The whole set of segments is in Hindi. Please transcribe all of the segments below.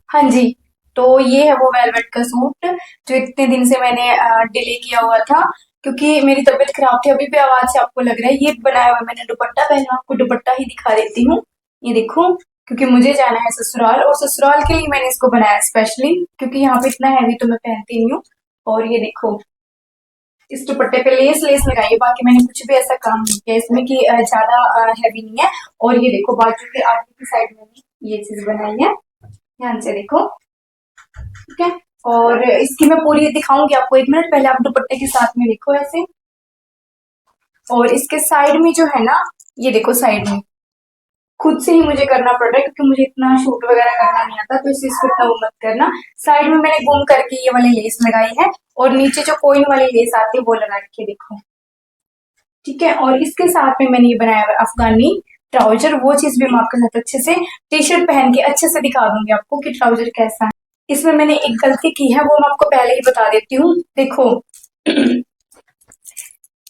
हाँ जी। तो ये है वो वेलवेट का सूट जो इतने दिन से मैंने डिले किया हुआ था, क्योंकि मेरी तबीयत खराब थी। अभी भी आवाज से आपको लग रहा है। ये बनाया हुआ मैंने दुपट्टा पहना, आपको दुपट्टा ही दिखा देती हूँ। ये देखो, क्योंकि मुझे जाना है ससुराल, और ससुराल के लिए मैंने इसको बनाया स्पेशली, क्योंकि यहाँ पे इतना हैवी तो मैं पहनती नहीं हूँ। और ये देखो, इस दुपट्टे पे लेस लेस लगाई है, बाकी मैंने कुछ भी ऐसा काम नहीं किया इसमें कि ज्यादा हैवी नहीं है। और ये देखो, बाजू के आगे की साइड में भी ये चीज बनाई है, ध्यान से देखो। ठीक है। और इसकी मैं पूरी दिखाऊंगी आपको, 1 मिनट पहले आप दुपट्टे के साथ में देखो ऐसे। और इसके साइड में जो है ना, ये देखो साइड में खुद से ही मुझे करना पड़ रहा है, क्योंकि मुझे इतना शूट वगैरह करना नहीं आता, तो इस इसको इतना वो मत करना। साइड में मैंने गुम करके ये वाली लेस लगाई है, और नीचे जो कोइन वाली लेस आती है वो लगा के देखो। ठीक है। और इसके साथ में मैंने ये बनाया हुआ है अफगानी ट्राउजर, वो चीज भी मैं आपके साथ अच्छे से टी शर्ट पहन के अच्छे से दिखा दूंगी आपको कि ट्राउजर कैसा है। इसमें मैंने एक गलती की है, वो मैं आपको पहले ही बता देती हूँ। देखो,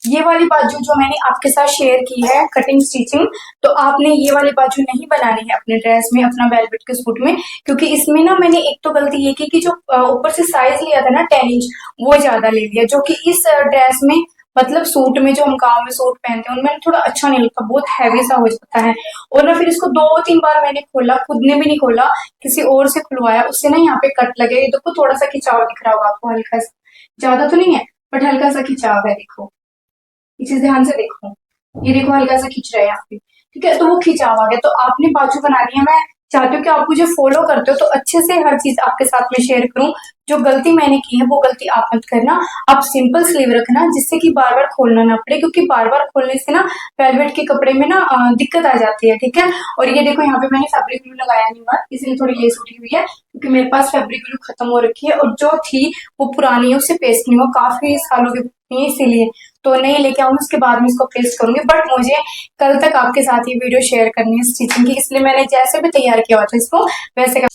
ये वाली बाजू जो मैंने आपके साथ शेयर की है कटिंग स्टिचिंग, तो आपने ये वाली बाजू नहीं बनानी है अपने ड्रेस में, अपना वेलवेट के सूट में। क्योंकि इसमें ना मैंने एक तो गलती ये की कि जो ऊपर से साइज लिया था ना 10 इंच, वो ज्यादा ले लिया, जो कि इस ड्रेस में, मतलब सूट में, जो हम गाँव में सूट पहनते हैं उनमें थोड़ा अच्छा नहीं लगता, बहुत हैवी सा हो जाता है। और ना फिर इसको 2-3 बार मैंने खोला, खुद ने भी नहीं खोला, किसी और से खुलवाया, उससे ना यहाँ पे कट लगे। ये देखो, थोड़ा सा खिंचाव दिख रहा होगा आपको, हल्का सा, ज्यादा तो नहीं है, बट हल्का सा खिंचाव है, देखो। ये चीज ध्यान से देखो, ये देखो हल्का सा खींच रहा है यहाँ पे। ठीक है, तो वो खिंचाव आ गया, तो आपने बाजू बनानी है। मैं चाहती हूँ कि आप मुझे फॉलो करते हो, तो अच्छे से हर चीज आपके साथ में शेयर करूँ। जो गलती मैंने की है वो गलती आप मत करना। आप सिंपल स्लीव रखना, जिससे कि बार बार खोलना ना पड़े, क्योंकि बार बार खोलने से ना वेलवेट के कपड़े में ना दिक्कत आ जाती है। ठीक है। और ये देखो, यहाँ पे मैंने फैब्रिक ग्लू लगाया नहीं हुआ, इसलिए थोड़ी लेस उठी हुई है, क्योंकि मेरे पास फैब्रिक ग्लू खत्म हो रखी है, और जो थी वो पुरानी है, उसे पेस्ट नहीं हुआ, काफी सालों की है, इसीलिए तो नहीं लेके आऊंगी, उसके बाद में इसको पेस्ट करूंगी। बट मुझे कल तक आपके साथ ये वीडियो शेयर करनी है स्टिचिंग की, इसलिए मैंने जैसे भी तैयार किया हुआ था इसको वैसे का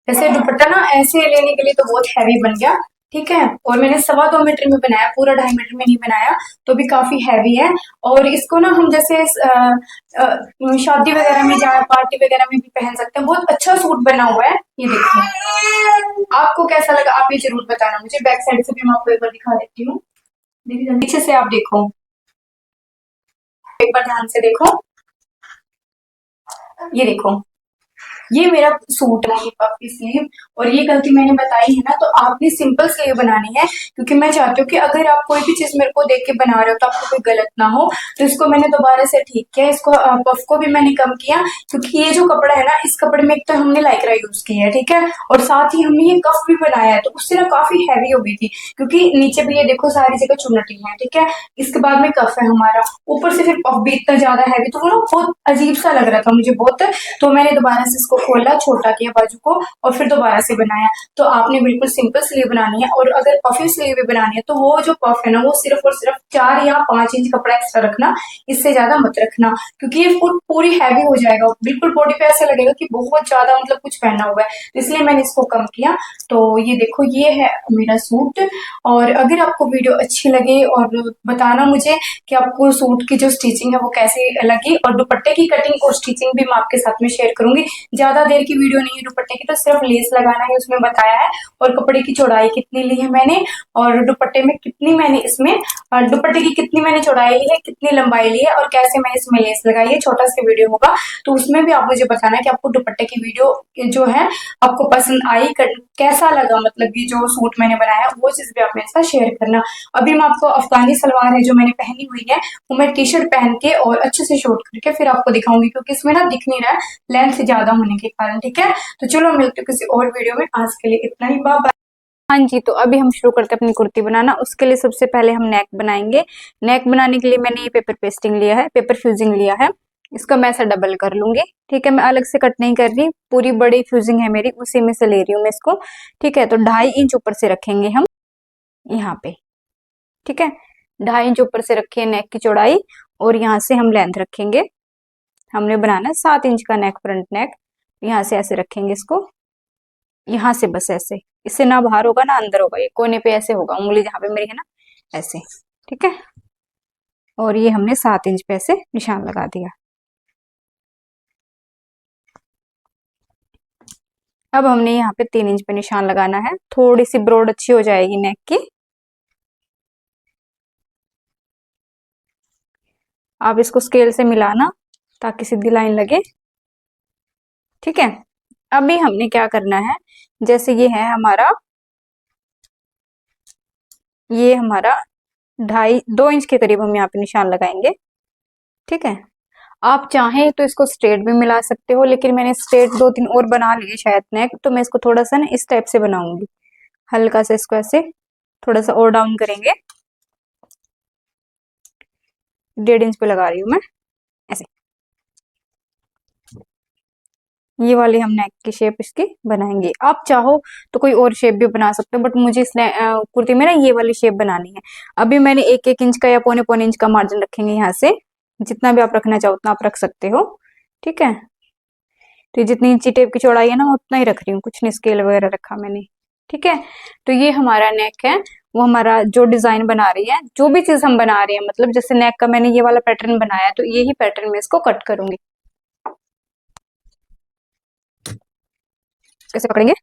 वैसे। दुपट्टा ना ऐसे लेने के लिए तो बहुत हैवी बन गया। ठीक है। और मैंने 2.25 मीटर में बनाया, पूरा 2.5 मीटर में नहीं बनाया, तो भी काफी हैवी है। और इसको ना हम जैसे शादी वगैरह में जाए, पार्टी वगैरह में भी पहन सकते हैं। बहुत अच्छा सूट बना हुआ है, ये देखो। आपको कैसा लगा आप ये जरूर बताना मुझे। बैक साइड से भी मैं आपको एक बार दिखा देती हूँ, देखिए पीछे से आप देखो, एक बार ध्यान से देखो, ये देखो, ये मेरा सूट है, ये पफ्फी स्लीव। और ये गलती मैंने बताई है ना, तो आपने सिंपल स्लीव बनानी है, क्योंकि मैं चाहती हूँ कि अगर आप कोई भी चीज मेरे को देख के बना रहे हो तो आपको कोई गलत ना हो। तो इसको मैंने दोबारा से ठीक किया, इसको पफ को भी मैंने कम किया, क्योंकि ये जो कपड़ा है ना, इस कपड़े में एक तो हमने लाइक्रा यूज की है, ठीक है, और साथ ही हमने ये कफ भी बनाया है, तो उससे ना काफी हैवी हो गई थी, क्योंकि नीचे भी ये देखो सारी जगह चुन्नटी है। ठीक है। इसके बाद में कफ है हमारा, ऊपर से फिर पफ भी इतना ज्यादा हैवी, तो वो ना बहुत अजीब सा लग रहा था मुझे बहुत। तो मैंने दोबारा से इसको खोला, छोटा किया बाजू को, और फिर दोबारा से बनाया। तो आपने बिल्कुल सिंपल स्लीव बनानी है, और अगर पफी स्लीव भी बनानी है तो वो जो पफ है ना, वो सिर्फ और सिर्फ 4 या 5 इंच कपड़ा एक्स्ट्रा रखना, इससे ज्यादा मत रखना, क्योंकि ये पूरी हैवी हो जाएगा, बिल्कुल बॉडी पे ऐसा लगेगा कि बहुत ज्यादा मतलब कुछ पहना हुआ है, तो इसलिए मैंने इसको कम किया। तो ये देखो, ये है मेरा सूट। और अगर आपको वीडियो अच्छी लगे, और बताना मुझे कि आपको सूट की जो स्टिचिंग है वो कैसे लगी, और दुपट्टे की कटिंग और स्टिचिंग भी मैं आपके साथ में शेयर करूंगी। ज्यादा देर की वीडियो नहीं है दुपट्टे की, तो सिर्फ लेस लगाना है उसमें बताया है, और कपड़े की चौड़ाई कितनी ली है मैंने, और दुपट्टे में कितनी मैंने इसमें दुपट्टे की कितनी मैंने चौड़ाई ली है, कितनी लंबाई ली है, और कैसे मैंने इसमें लेस लगाई है। छोटा सा वीडियो होगा, तो उसमें भी आप मुझे बताना है कि आपको दुपट्टे की वीडियो जो है आपको पसंद आई, कैसा लगा, मतलब ये जो सूट मैंने बनाया वो चीज भी आप मेरे साथ शेयर करना। अभी मैं आपको अफगानी सलवार है जो मैंने पहनी हुई है, वो मैं टी शर्ट पहन के और अच्छे से शूट करके फिर आपको दिखाऊंगी, क्योंकि इसमें ना दिख नहीं रहा है लेंथ ज्यादा होने के कारण। ठीक है। तो चलो मिलते हैं किसी और वीडियो में, आज के लिए इतना ही, बाय। हाँ जी, तो अभी हम शुरू करते हैं अपनी कुर्ती बनाना। उसके लिए सबसे पहले हम नेक बनाएंगे। नेक बनाने के लिए मैंने ये पेपर पेस्टिंग लिया है, पेपर फ्यूजिंग लिया है। इसका मैं ऐसा डबल कर लूंगी। ठीक है, मैं अलग से कट नहीं कर रही, पूरी बड़ी फ्यूजिंग है मेरी, उसी में से ले रही हूँ मैं इसको। ठीक है, तो 2.5 इंच ऊपर से रखेंगे हम यहाँ पे। ठीक है, 2.5 इंच ऊपर से रखिए नेक की चौड़ाई, और यहाँ से हम लेंथ रखेंगे। हमने बनाना है 7 इंच का नेक, फ्रंट नेक। यहाँ से ऐसे रखेंगे इसको, यहाँ से बस ऐसे, इससे ना बाहर होगा ना अंदर होगा, ये कोने पे ऐसे होगा, उंगली जहां पे मेरी है ना, ऐसे। ठीक है, और ये हमने 7 इंच पे ऐसे निशान लगा दिया। अब हमने यहाँ पे 3 इंच पे निशान लगाना है, थोड़ी सी ब्रॉड अच्छी हो जाएगी नेक की। आप इसको स्केल से मिलाना ताकि सीधी लाइन लगे, ठीक है। अभी हमने क्या करना है, जैसे ये हमारा 2.5 इंच के करीब हम यहाँ पे निशान लगाएंगे, ठीक है। आप चाहें तो इसको स्ट्रेट भी मिला सकते हो, लेकिन मैंने स्ट्रेट 2-3 और बना लिए शायद नेक, तो मैं इसको थोड़ा सा ना इस टाइप से बनाऊंगी, हल्का सा इसको ऐसे थोड़ा सा और डाउन करेंगे। 1.5 इंच पे लगा रही हूँ मैं ऐसे। ये वाली हम नेक की शेप इसकी बनाएंगे। आप चाहो तो कोई और शेप भी बना सकते हो, बट मुझे इस कुर्ती में ना ये वाली शेप बनानी है। अभी मैंने 1-1 इंच का या पौने पौने इंच का मार्जिन रखेंगे यहाँ से, जितना भी आप रखना चाहो उतना आप रख सकते हो, ठीक है। तो जितनी इंची टेप की चौड़ाई है ना, मैं उतना ही रख रही हूँ, कुछ नहीं स्केल वगैरह रखा मैंने, ठीक है। तो ये हमारा नेक है, वो हमारा जो डिजाइन बना रही है, जो भी चीज हम बना रहे हैं, मतलब जैसे नेक का मैंने ये वाला पैटर्न बनाया, तो यही पैटर्न में इसको कट करूंगी। कैसे पकड़ेंगे,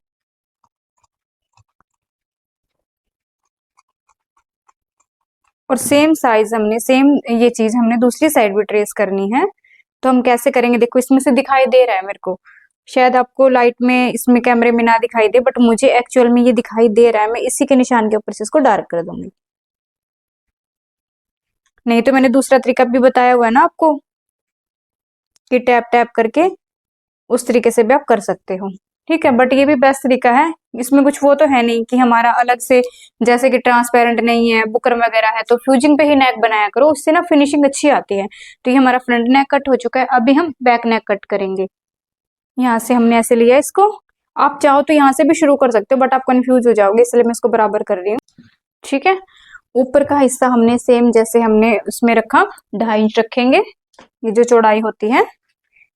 और सेम साइज हमने सेम ये चीज हमने दूसरी साइड भी ट्रेस करनी है। तो हम कैसे करेंगे, देखो इसमें से दिखाई दे रहा है मेरे को, शायद आपको लाइट में इसमें कैमरे में ना दिखाई दे, बट मुझे एक्चुअल में ये दिखाई दे रहा है। मैं इसी के निशान के ऊपर से इसको डार्क कर दूंगी। नहीं तो मैंने दूसरा तरीका भी बताया हुआ है ना आपको, कि टैप टैप करके उस तरीके से भी आप कर सकते हो, ठीक है। बट ये भी बेस्ट तरीका है, इसमें कुछ वो तो है नहीं कि हमारा अलग से, जैसे कि ट्रांसपेरेंट नहीं है, बुकर वगैरह है, तो फ्यूजिंग पे ही नेक बनाया करो, उससे ना फिनिशिंग अच्छी आती है। तो ये हमारा फ्रंट नेक कट हो चुका है, अभी हम बैक नेक कट करेंगे। यहाँ से हमने ऐसे लिया इसको, आप चाहो तो यहाँ से भी शुरू कर सकते हो, बट आप कंफ्यूज हो जाओगे, इसलिए मैं इसको बराबर कर रही हूँ, ठीक है। ऊपर का हिस्सा हमने सेम जैसे हमने उसमें रखा, 2.5 इंच रखेंगे। ये जो चौड़ाई होती है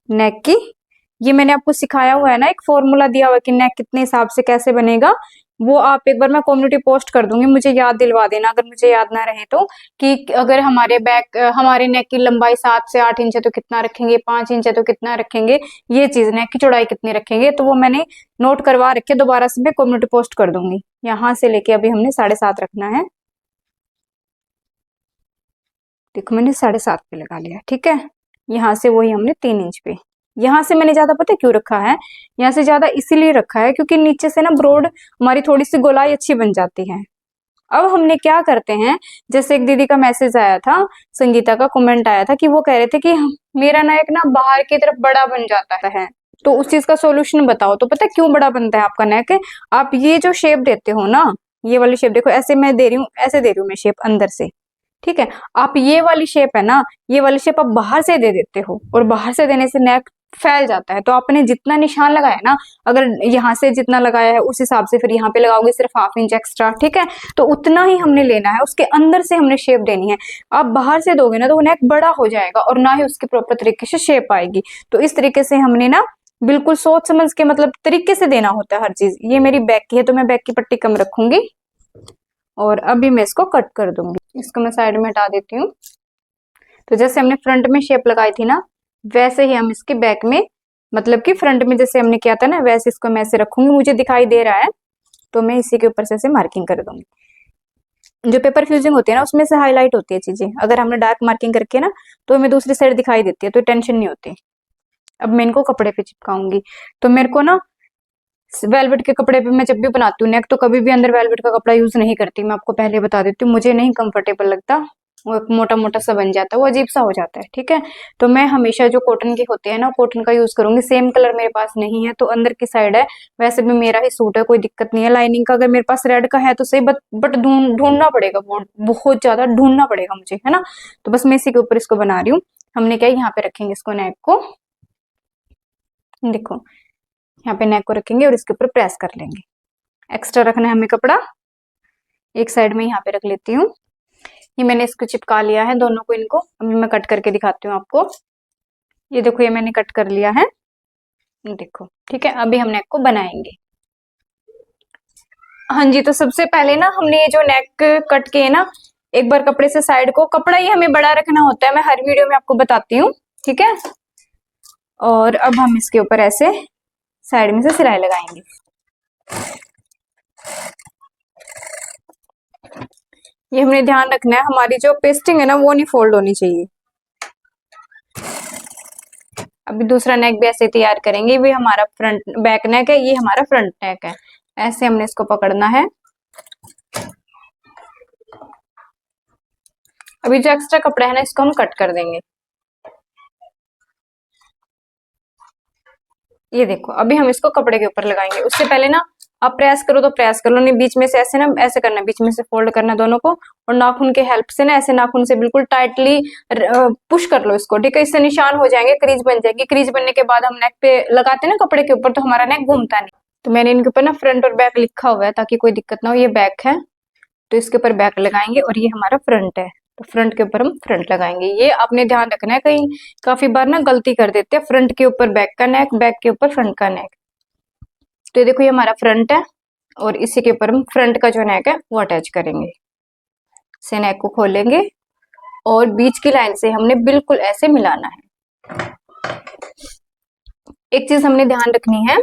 नेक की, ये मैंने आपको सिखाया हुआ है ना, एक फॉर्मूला दिया हुआ है कि नेक कितने हिसाब से कैसे बनेगा, वो आप एक बार मैं कम्युनिटी पोस्ट कर दूंगी, मुझे याद दिलवा देना अगर मुझे याद ना रहे तो, कि अगर हमारे नेक की लंबाई 7 से 8 इंच है तो कितना रखेंगे, 5 इंच है तो कितना रखेंगे, ये चीज नेक की चौड़ाई कितनी रखेंगे, तो वो मैंने नोट करवा रखे, दोबारा से मैं कम्युनिटी पोस्ट कर दूंगी। यहाँ से लेके अभी हमने 7.5 रखना है, देखो मैंने 7.5 पे लगा लिया, ठीक है। यहाँ से वही हमने 3 इंच पे, यहाँ से मैंने ज्यादा पता क्यों रखा है, यहाँ से ज्यादा इसीलिए रखा है क्योंकि नीचे से ना ब्रॉड हमारी थोड़ी सी गोलाई अच्छी बन जाती है। अब हमने क्या करते हैं, जैसे एक दीदी का मैसेज आया था, संगीता का कमेंट आया था कि वो कह रहे थे कि मेरा नेक ना बाहर की तरफ बड़ा बन जाता है, तो उस चीज का सोल्यूशन बताओ। तो पता क्यों बड़ा बनता है आपका नेक, आप ये जो शेप देते हो ना, ये वाली शेप देखो, ऐसे मैं दे रही हूँ, ऐसे दे रही हूँ मैं शेप अंदर से, ठीक है। आप ये वाली शेप है ना, ये वाली शेप आप बाहर से दे देते हो, और बाहर से देने से नेक फैल जाता है। तो आपने जितना निशान लगाया ना, अगर यहाँ से जितना लगाया है उस हिसाब से फिर यहाँ पे लगाओगे सिर्फ 1/2 इंच एक्स्ट्रा, ठीक है। तो उतना ही हमने लेना है, उसके अंदर से हमने शेप देनी है। आप बाहर से दोगे ना तो वो नेक बड़ा हो जाएगा और ना ही उसकी प्रॉपर तरीके से शेप आएगी। तो इस तरीके से हमने ना बिल्कुल सोच समझ के, मतलब तरीके से देना होता है हर चीज। ये मेरी बैक की है तो मैं बैक की पट्टी कम रखूंगी, और अभी मैं इसको कट कर दूंगी। इसको मैं साइड में हटा देती हूँ। तो जैसे हमने फ्रंट में शेप लगाई थी ना, वैसे ही हम इसके बैक में, मतलब कि फ्रंट में जैसे हमने किया था ना, वैसे इसको मैं ऐसे रखूंगी। मुझे दिखाई दे रहा है तो मैं इसी के ऊपर से ऐसे मार्किंग कर दूंगी। जो पेपर फ्यूजिंग होती है ना, उसमें से हाईलाइट होती है चीजें, अगर हमने डार्क मार्किंग करके ना तो हमें दूसरी साइड दिखाई देती है, तो टेंशन नहीं होती। अब मैं इनको कपड़े पे चिपकाऊंगी, तो मेरे को ना वेलवेट के कपड़े पे मैं जब भी बनाती हूँ नेक, तो कभी भी अंदर वेलवेट का कपड़ा यूज नहीं करती। मैं आपको पहले बता देती हूँ, मुझे नहीं कंफर्टेबल लगता, वो मोटा मोटा सा बन जाता है, वो अजीब सा हो जाता है, ठीक है। तो मैं हमेशा जो कॉटन की होती है ना, कॉटन का यूज करूंगी। सेम कलर मेरे पास नहीं है तो अंदर की साइड है, वैसे भी मेरा ही सूट है, कोई दिक्कत नहीं है। लाइनिंग का अगर मेरे पास रेड का है तो सही, बट ढूंढना पड़ेगा, बहुत ज्यादा ढूंढना पड़ेगा मुझे, है ना। तो बस मैं इसी के ऊपर इसको बना रही हूँ। हमने क्या यहाँ पे रखेंगे इसको, नेक को, देखो यहाँ पे नेक को रखेंगे और इसके ऊपर प्रेस कर लेंगे। एक्स्ट्रा रखना है हमें कपड़ा, एक साइड में यहाँ पे रख लेती हूँ। ये मैंने इसको चिपका लिया है दोनों को, इनको अभी मैं कट करके दिखाती हूँ आपको। ये देखो, ये मैंने कट कर लिया है, देखो, ठीक है। अभी हम नेक को बनाएंगे। हाँ जी, तो सबसे पहले ना हमने ये जो नेक कट के है ना, एक बार कपड़े से साइड को, कपड़ा ही हमें बड़ा रखना होता है, मैं हर वीडियो में आपको बताती हूँ, ठीक है। और अब हम इसके ऊपर ऐसे साइड में से सिलाई लगाएंगे। ये हमने ध्यान रखना है हमारी जो पेस्टिंग है ना वो नहीं फोल्ड होनी चाहिए। अभी दूसरा नेक भी ऐसे तैयार करेंगे। ये हमारा फ्रंट बैक नेक है, ये हमारा फ्रंट नेक है। ऐसे हमने इसको पकड़ना है। अभी जो एक्स्ट्रा कपड़ा है ना इसको हम कट कर देंगे। ये देखो अभी हम इसको कपड़े के ऊपर लगाएंगे। उससे पहले ना आप प्रेस करो तो प्रेस कर लो, नहीं बीच में से ऐसे ना ऐसे करना, बीच में से फोल्ड करना दोनों को, और नाखून के हेल्प से ना ऐसे नाखून से बिल्कुल टाइटली पुश कर लो इसको, ठीक है। इससे निशान हो जाएंगे, क्रीज बन जाएगी। क्रीज बनने के बाद हम नेक पे लगाते हैं ना कपड़े के ऊपर, तो हमारा नेक घूमता नहीं। तो मैंने इनके ऊपर ना फ्रंट और बैक लिखा हुआ है ताकि कोई दिक्कत ना हो। ये बैक है तो इसके ऊपर बैक लगाएंगे, और ये हमारा फ्रंट है तो फ्रंट के ऊपर हम फ्रंट लगाएंगे। ये आपने ध्यान रखना है, कहीं काफी बार ना गलती कर देते हैं, फ्रंट के ऊपर बैक का नेक, बैक के ऊपर फ्रंट का नेक। तो ये देखो ये हमारा फ्रंट है, और इसी के ऊपर हम फ्रंट का जो नेक है वो अटैच करेंगे। से नेक को खोलेंगे और बीच की लाइन से हमने बिल्कुल ऐसे मिलाना है। एक चीज हमने ध्यान रखनी है,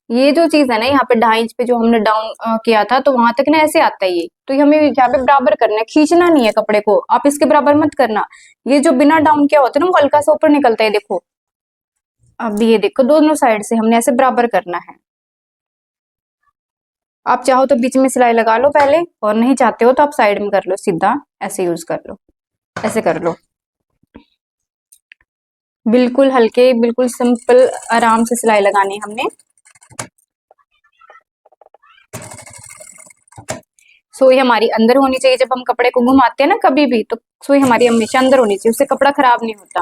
ये जो चीज है ना यहाँ पे 2.5 इंच पे जो हमने डाउन किया था तो वहां तक ना ऐसे आता है ये, तो हमें यहाँ पे बराबर करना है, खींचना नहीं है कपड़े को, आप इसके बराबर मत करना। ये जो बिना डाउन किया होता है ना वो हल्का सा ऊपर निकलता है, देखो। अब ये देखो दोनों साइड से हमने ऐसे बराबर करना है। आप चाहो तो बीच में सिलाई लगा लो पहले, और नहीं चाहते हो तो आप साइड में कर लो, सीधा ऐसे यूज कर लो, ऐसे कर लो। बिल्कुल हल्के, बिल्कुल सिंपल आराम से सिलाई लगानी है हमने। सुई हमारी अंदर होनी चाहिए, जब हम कपड़े को घुमाते हैं ना कभी भी, तो सुई हमारी हमेशा अंदर होनी चाहिए, उससे कपड़ा खराब नहीं होता।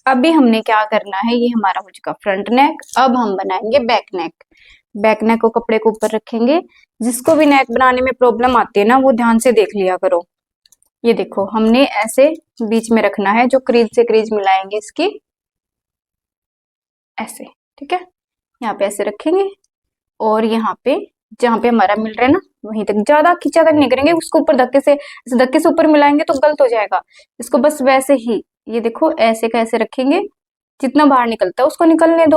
अभी हमने क्या करना है, ये हमारा हो चुका फ्रंट नेक। अब हम बनाएंगे बैक नेक। बैक नेक को कपड़े के ऊपर रखेंगे। जिसको भी नेक बनाने में प्रॉब्लम आती है ना वो ध्यान से देख लिया करो। ये देखो हमने ऐसे बीच में रखना है, जो क्रीज से क्रीज मिलाएंगे इसकी, ऐसे, ठीक है। यहाँ पे ऐसे रखेंगे, और यहाँ पे जहाँ पे हमारा मिल रहा है ना वहीं तक, ज्यादा खींचा तक नहीं करेंगे उसको, ऊपर धक्के से ऊपर मिलाएंगे तो गलत हो जाएगा। इसको बस वैसे ही, ये देखो ऐसे का ऐसे रखेंगे, जितना बाहर निकलता है उसको निकलने दो।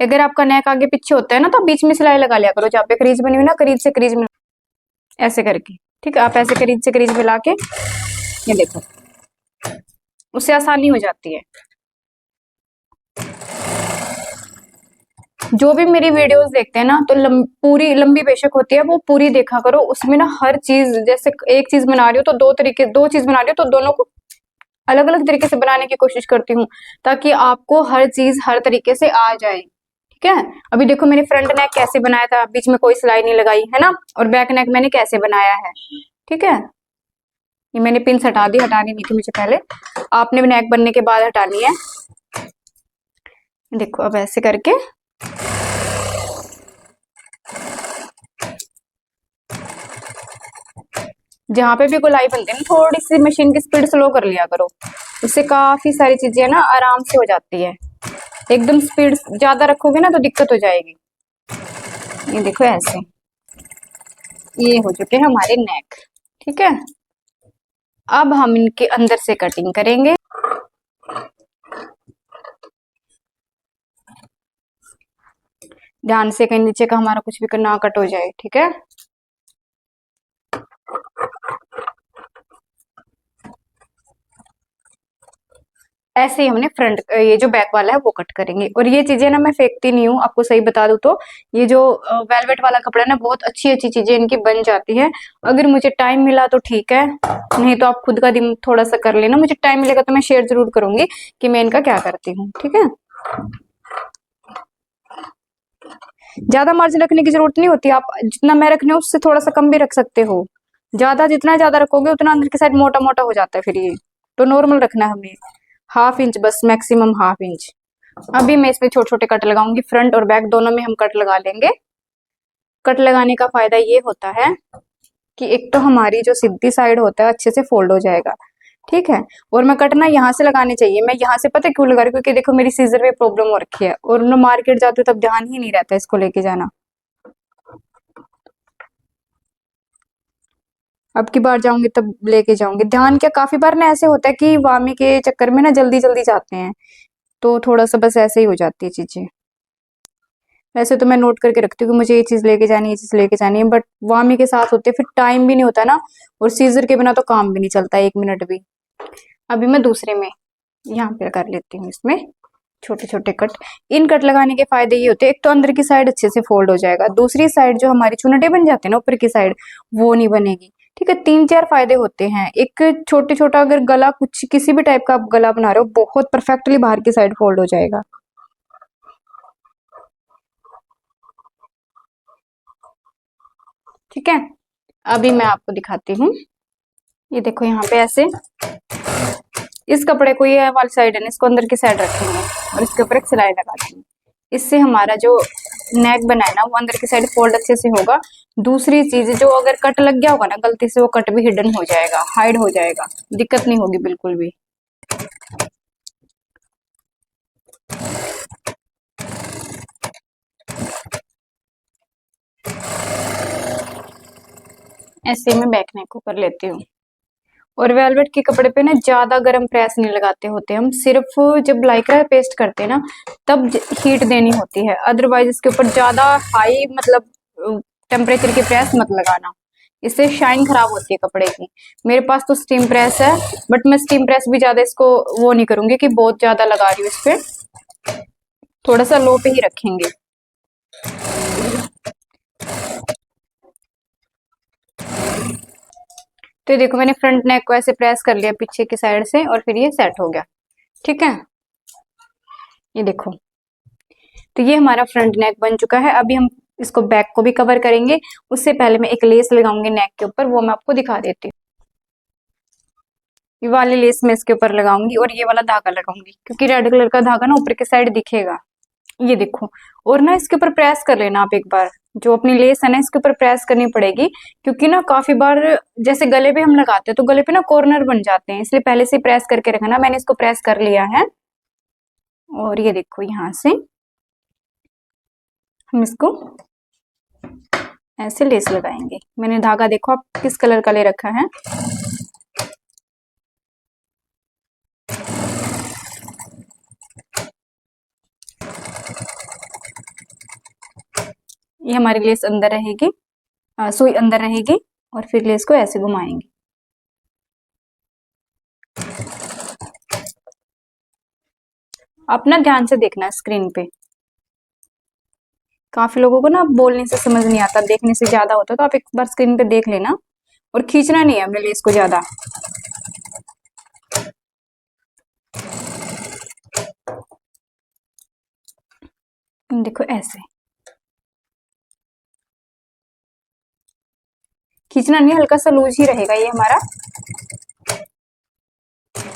अगर आपका नेक आगे पीछे होता है ना तो बीच में सिलाई लगा लिया करो, जहाँ पे क्रीज बनी हुई ना, क्रीज से क्रीज मिला ऐसे करके, ठीक है। आप ऐसे क्रीज से क्रीज मिला के, ये देखो, उससे आसानी हो जाती है। जो भी मेरी वीडियोस देखते हैं ना तो पूरी लंबी बेशक होती है, वो पूरी देखा करो। उसमें ना हर चीज, जैसे एक चीज बना रही हो तो दो चीज बना रही हो तो दोनों को अलग अलग तरीके से बनाने की कोशिश करती हूँ, ताकि आपको हर चीज हर तरीके से आ जाए, ठीक है। अभी देखो मैंने फ्रंट नेक कैसे बनाया था, बीच में कोई सिलाई नहीं लगाई है ना, और बैक नेक मैंने कैसे बनाया है, ठीक है। ये मैंने पिन हटा दी, हटानी नहीं थी मुझे पहले, आपने भी नेक बनने के बाद हटानी है। देखो अब ऐसे करके जहां पे भी गोलाई बनती है ना, थोड़ी सी मशीन की स्पीड स्लो कर लिया करो, उससे काफी सारी चीजें ना आराम से हो जाती है। एकदम स्पीड ज्यादा रखोगे ना तो दिक्कत हो जाएगी। ये देखो ऐसे, ये हो चुके हैं हमारे नेक, ठीक है। अब हम इनके अंदर से कटिंग करेंगे। ध्यान से कहीं नीचे का हमारा कुछ भी ना कट हो जाए, ठीक है। ऐसे ही हमने फ्रंट, ये जो बैक वाला है वो कट करेंगे। और ये चीजें ना मैं फेंकती नहीं हूँ, आपको सही बता दूं तो ये जो वेलवेट वाला कपड़ा है ना, बहुत अच्छी अच्छी चीजें इनकी बन जाती है। अगर मुझे टाइम मिला तो ठीक है, नहीं तो आप खुद का दिन थोड़ा सा कर लेना। मुझे टाइम मिलेगा तो मैं शेयर जरूर करूंगी कि मैं इनका क्या करती हूँ, ठीक है। ज्यादा मार्जिन रखने की जरूरत नहीं होती, आप जितना मैं रखने हूँ उससे थोड़ा सा कम भी रख सकते हो। जितना ज्यादा रखोगे उतना अंदर की साइड मोटा मोटा हो जाता है, फिर ये तो नॉर्मल रखना है हमें, 1/2 इंच बस, मैक्सिमम 1/2 इंच। अभी मैं इसमें छोटे छोटे कट लगाऊंगी, फ्रंट और बैक दोनों में हम कट लगा लेंगे। कट लगाने का फायदा ये होता है कि एक तो हमारी जो सीधी साइड होता है अच्छे से फोल्ड हो जाएगा, ठीक है। और मैं कट ना यहाँ से लगाने चाहिए, मैं यहाँ से पता है क्यों लगा रही हूँ, क्योंकि देखो मेरी सीजर में प्रॉब्लम हो रखी है, और ना मार्केट जाती हूँ तब ध्यान ही नहीं रहता इसको लेके जाना। अब की बार जाऊंगी तब लेके जाऊंगी। ध्यान क्या, काफी बार ना ऐसे होता है कि वामी के चक्कर में ना जल्दी जल्दी जाते हैं, तो थोड़ा सा बस ऐसे ही हो जाती है चीजें। वैसे तो मैं नोट करके रखती हूँ कि मुझे ये चीज लेके जानी है, ये चीज लेके जानी है, बट वामी के साथ होते फिर टाइम भी नहीं होता ना, और सीजर के बिना तो काम भी नहीं चलता 1 मिनट भी। अभी मैं दूसरे में यहाँ पे कर लेती हूँ, इसमें छोटे छोटे कट। इन कट लगाने के फायदे ये होते हैं, एक तो अंदर की साइड अच्छे से फोल्ड हो जाएगा, दूसरी साइड जो हमारी चुनटे बन जाते हैं ना ऊपर की साइड, वो नहीं बनेगी। ठीक है, 3-4 फायदे होते हैं। एक छोटे छोटा अगर गला, कुछ किसी भी टाइप का आप गला बना रहे हो, बहुत परफेक्टली बाहर की साइड फोल्ड हो जाएगा। ठीक है, अभी मैं आपको दिखाती हूँ। ये देखो यहाँ पे ऐसे, इस कपड़े को, ये वाली साइड है ना, इसको अंदर की साइड रखेंगे और इसके ऊपर एक सिलाई लगा देंगे। इससे हमारा जो नेक बना है ना, वो अंदर की साइड फोल्ड अच्छे से होगा। दूसरी चीज, जो अगर कट लग गया होगा ना गलती से, वो कट भी हिडन हो जाएगा, हाइड हो जाएगा, दिक्कत नहीं होगी बिल्कुल भी। ऐसे मैं बैक नेक को कर लेती हूँ। और वेलवेट के कपड़े पे ना ज्यादा गर्म प्रेस नहीं लगाते होते हम, सिर्फ जब लाइक्रा पेस्ट करते हैं ना तब हीट देनी होती है, अदरवाइज इसके ऊपर ज्यादा हाई मतलब टेम्परेचर की प्रेस मत लगाना, इससे शाइन खराब होती है कपड़े की। मेरे पास तो स्टीम प्रेस है, बट मैं स्टीम प्रेस भी ज्यादा इसको वो नहीं करूंगी कि बहुत ज्यादा लगा रही हूँ इस पे, थोड़ा सा लो पे ही रखेंगे। तो ये देखो, मैंने फ्रंट नेक को ऐसे प्रेस कर लिया पीछे की साइड से, और फिर ये सेट हो गया। ठीक है, ये देखो, तो ये हमारा फ्रंट नेक बन चुका है। अभी हम इसको बैक को भी कवर करेंगे, उससे पहले मैं एक लेस लगाऊंगी नेक के ऊपर, वो मैं आपको दिखा देती हूँ। ये वाली लेस मैं इसके ऊपर लगाऊंगी और ये वाला धागा लगाऊंगी, क्योंकि रेड कलर का धागा ना ऊपर की साइड दिखेगा। ये देखो, और ना इसके ऊपर प्रेस कर लेना आप एक बार, जो अपनी लेस है ना इसके ऊपर प्रेस करनी पड़ेगी, क्योंकि ना काफी बार जैसे गले पे हम लगाते हैं तो गले पे ना कॉर्नर बन जाते हैं, इसलिए पहले से प्रेस करके रखना। मैंने इसको प्रेस कर लिया है, और ये देखो यहाँ से हम इसको ऐसे लेस लगाएंगे। मैंने धागा देखो आप किस कलर का ले रखा है। ये हमारी लेस अंदर रहेगी, सुई अंदर रहेगी, और फिर लेस को ऐसे घुमाएंगे। अपना ध्यान से देखना स्क्रीन पे, काफी लोगों को ना बोलने से समझ नहीं आता, देखने से ज्यादा होता है, तो आप एक बार स्क्रीन पे देख लेना, और खींचना नहीं है अपने लेस को ज्यादा। देखो ऐसे खींचना नहीं, हल्का सा लूज ही रहेगा ये हमारा।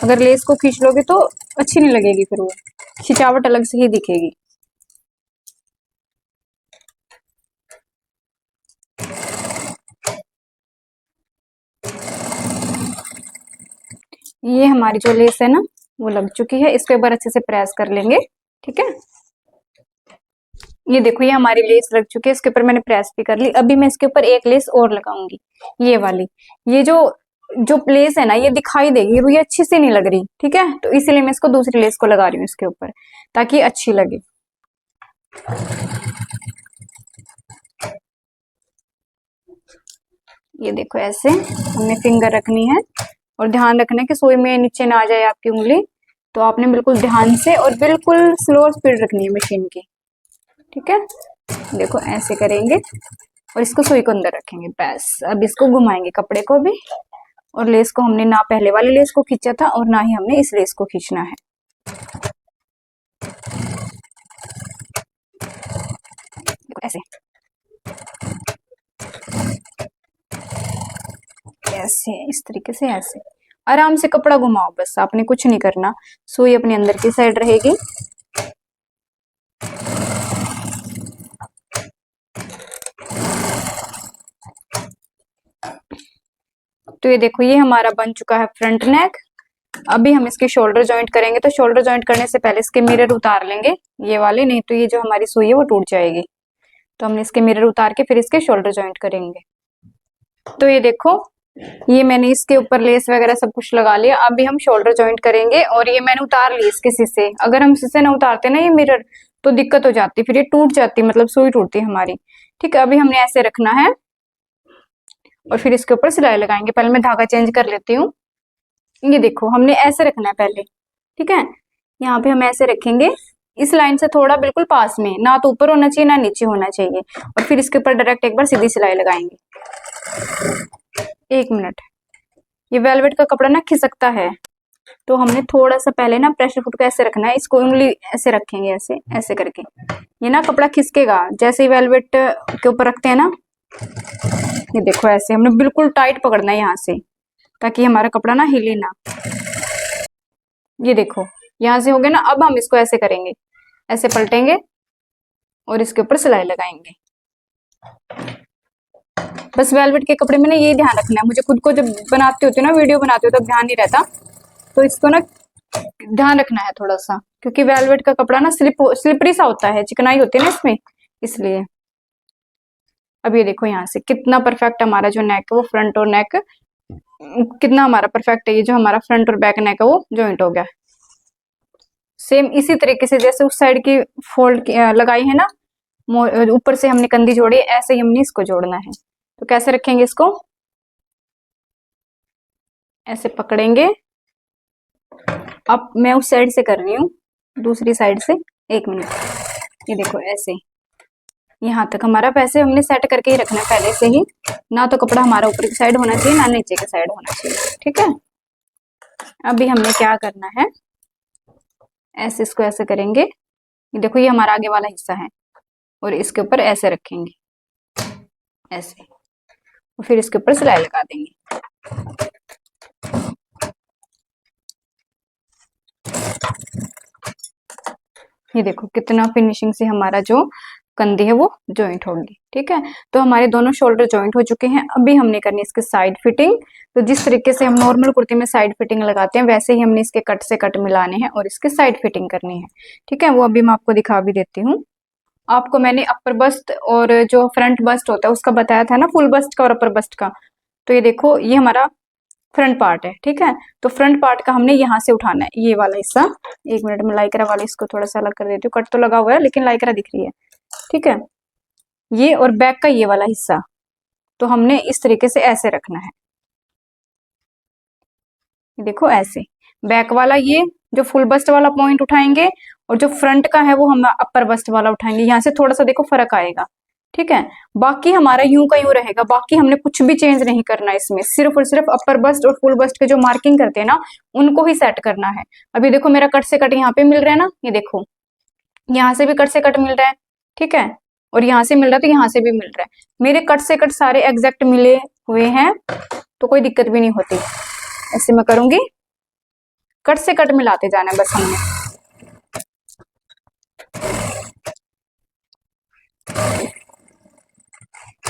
अगर लेस को खींच लोगे तो अच्छी नहीं लगेगी, फिर वो खिंचावट अलग से ही दिखेगी। ये हमारी जो लेस है ना वो लग चुकी है, इसको एक बार अच्छे से प्रेस कर लेंगे। ठीक है, ये देखो, ये हमारी लेस लग चुकी है, इसके ऊपर मैंने प्रेस भी कर ली। अभी मैं इसके ऊपर एक लेस और लगाऊंगी, ये वाली। ये जो जो लेस है ना ये दिखाई देगी, ये अच्छी से नहीं लग रही। ठीक है, तो इसीलिए मैं इसको दूसरी लेस को लगा रही हूँ इसके ऊपर, ताकि अच्छी लगे। ये देखो, ऐसे हमने फिंगर रखनी है, और ध्यान रखना है कि सुई में नीचे ना आ जाए आपकी उंगली, तो आपने बिल्कुल ध्यान से और बिल्कुल स्लो स्पीड रखनी है मशीन की। ठीक है, देखो ऐसे करेंगे, और इसको सुई को अंदर रखेंगे बस। अब इसको घुमाएंगे कपड़े को भी, और लेस को हमने ना पहले वाली लेस को खींचा था, और ना ही हमने इस लेस को खींचना है। देखो ऐसे, ऐसे इस तरीके से, ऐसे आराम से कपड़ा घुमाओ बस, आपने कुछ नहीं करना। सुई अपने अंदर की साइड रहेगी। तो ये देखो, ये हमारा बन चुका है फ्रंट नेक। अभी हम इसके शोल्डर जॉइंट करेंगे, तो शोल्डर जॉइंट करने से पहले इसके मिरर उतार लेंगे, ये वाले, नहीं तो ये जो हमारी सुई है वो टूट जाएगी। तो हमने इसके मिरर उतार के फिर इसके शोल्डर जॉइंट करेंगे। तो ये देखो, ये मैंने इसके ऊपर लेस वगैरह सब कुछ लगा लिया। अभी हम शोल्डर जॉइंट करेंगे और ये मैंने उतार ली इसके शीशे। अगर हम शीशे ना उतारते ना ये मिरर तो दिक्कत हो जाती, फिर ये टूट जाती, मतलब सुई टूटती है हमारी। ठीक है, अभी हमने ऐसे रखना है और फिर इसके ऊपर सिलाई लगाएंगे। पहले मैं धागा चेंज कर लेती हूँ। ये देखो हमने ऐसे रखना है पहले। ठीक है, यहाँ पे हम ऐसे रखेंगे इस लाइन से थोड़ा बिल्कुल पास में, ना तो ऊपर होना चाहिए ना नीचे होना चाहिए। और फिर इसके ऊपर डायरेक्ट एक बार सीधी सिलाई लगाएंगे। 1 मिनट। ये वेलवेट का कपड़ा ना खिसकता है, तो हमने थोड़ा सा पहले ना प्रेशर फुट को ऐसे रखना है। इसको उंगली ऐसे रखेंगे, ऐसे ऐसे करके। ये ना कपड़ा खिसकेगा जैसे ही वेलवेट के ऊपर रखते हैं ना। ये देखो ऐसे हमने बिल्कुल टाइट पकड़ना है यहाँ से, ताकि हमारा कपड़ा ना हिले ना। ये देखो यहाँ से हो गया ना। अब हम इसको ऐसे करेंगे, ऐसे पलटेंगे और इसके ऊपर सिलाई लगाएंगे। बस वेलवेट के कपड़े में ना ये ध्यान रखना है। मुझे खुद को जब बनाती होती हूँ ना, वीडियो बनाती हूँ, तब ध्यान नहीं रहता, तो इसको ना ध्यान रखना है थोड़ा सा, क्योंकि वेलवेट का कपड़ा ना स्लिपरी सा होता है, चिकनाई होती है ना इसमें, इसलिए। अब ये देखो यहाँ से कितना परफेक्ट हमारा जो नेक है वो फ्रंट और नेक कितना हमारा परफेक्ट है। ये जो हमारा फ्रंट और बैक नेक है वो जॉइंट हो गया। सेम इसी तरीके से जैसे उस साइड की फोल्ड लगाई है ना, ऊपर से हमने कंधी जोड़ी, ऐसे ही हमने इसको जोड़ना है। तो कैसे रखेंगे इसको, ऐसे पकड़ेंगे। अब मैं उस साइड से कर रही हूँ, दूसरी साइड से। 1 मिनट। ये देखो ऐसे यहाँ तक हमारा पैसे हमने सेट करके ही रखना है पहले से ही। ना तो कपड़ा हमारा ऊपर की साइड होना चाहिए ना नीचे की साइड होना चाहिए। ठीक है, अभी हमने क्या करना है, ऐसे इसको ऐसे करेंगे। ये देखो ये हमारा आगे वाला हिस्सा है और इसके ऊपर ऐसे रखेंगे, ऐसे। और फिर इसके ऊपर सिलाई लगा देंगे। ये देखो कितना फिनिशिंग से हमारा जो कंधी है वो जॉइंट होगी। ठीक है, तो हमारे दोनों शोल्डर जॉइंट हो चुके हैं। अभी हमने करनी है इसकी साइड फिटिंग। तो जिस तरीके से हम नॉर्मल कुर्ती में साइड फिटिंग लगाते हैं, वैसे ही हमने इसके कट से कट मिलाने हैं और इसकी साइड फिटिंग करनी है। ठीक है, वो अभी मैं आपको दिखा भी देती हूँ। आपको मैंने अपर बस्ट और जो फ्रंट बस्ट होता है उसका बताया था ना, फुल बस्ट का और अपर बस्ट का। तो ये देखो ये हमारा फ्रंट पार्ट है। ठीक है, तो फ्रंट पार्ट का हमने यहाँ से उठाना है ये वाला हिस्सा। 1 मिनट में लाइकरा वाले इसको थोड़ा सा अलग कर देती हूँ। कट तो लगा हुआ है लेकिन लाइकरा दिख रही है। ठीक है, ये और बैक का ये वाला हिस्सा तो हमने इस तरीके से ऐसे रखना है। देखो ऐसे बैक वाला ये जो फुल बस्ट वाला पॉइंट उठाएंगे और जो फ्रंट का है वो हम अपर बस्ट वाला उठाएंगे। यहाँ से थोड़ा सा देखो फर्क आएगा। ठीक है, बाकी हमारा यूं का यूं रहेगा। बाकी हमने कुछ भी चेंज नहीं करना इसमें, सिर्फ और सिर्फ अपर बस्ट और फुल बस्ट के जो मार्किंग करते हैं ना उनको ही सेट करना है। अभी देखो मेरा कट से कट यहाँ पे मिल रहा है ना, ये देखो यहाँ से भी कट से कट मिल रहा है। ठीक है, और यहाँ से मिल रहा है तो यहाँ से भी मिल रहा है। मेरे कट से कट सारे एग्जैक्ट मिले हुए हैं तो कोई दिक्कत भी नहीं होती। ऐसे मैं करूंगी, कट से कट मिलाते जाना है बस हमने।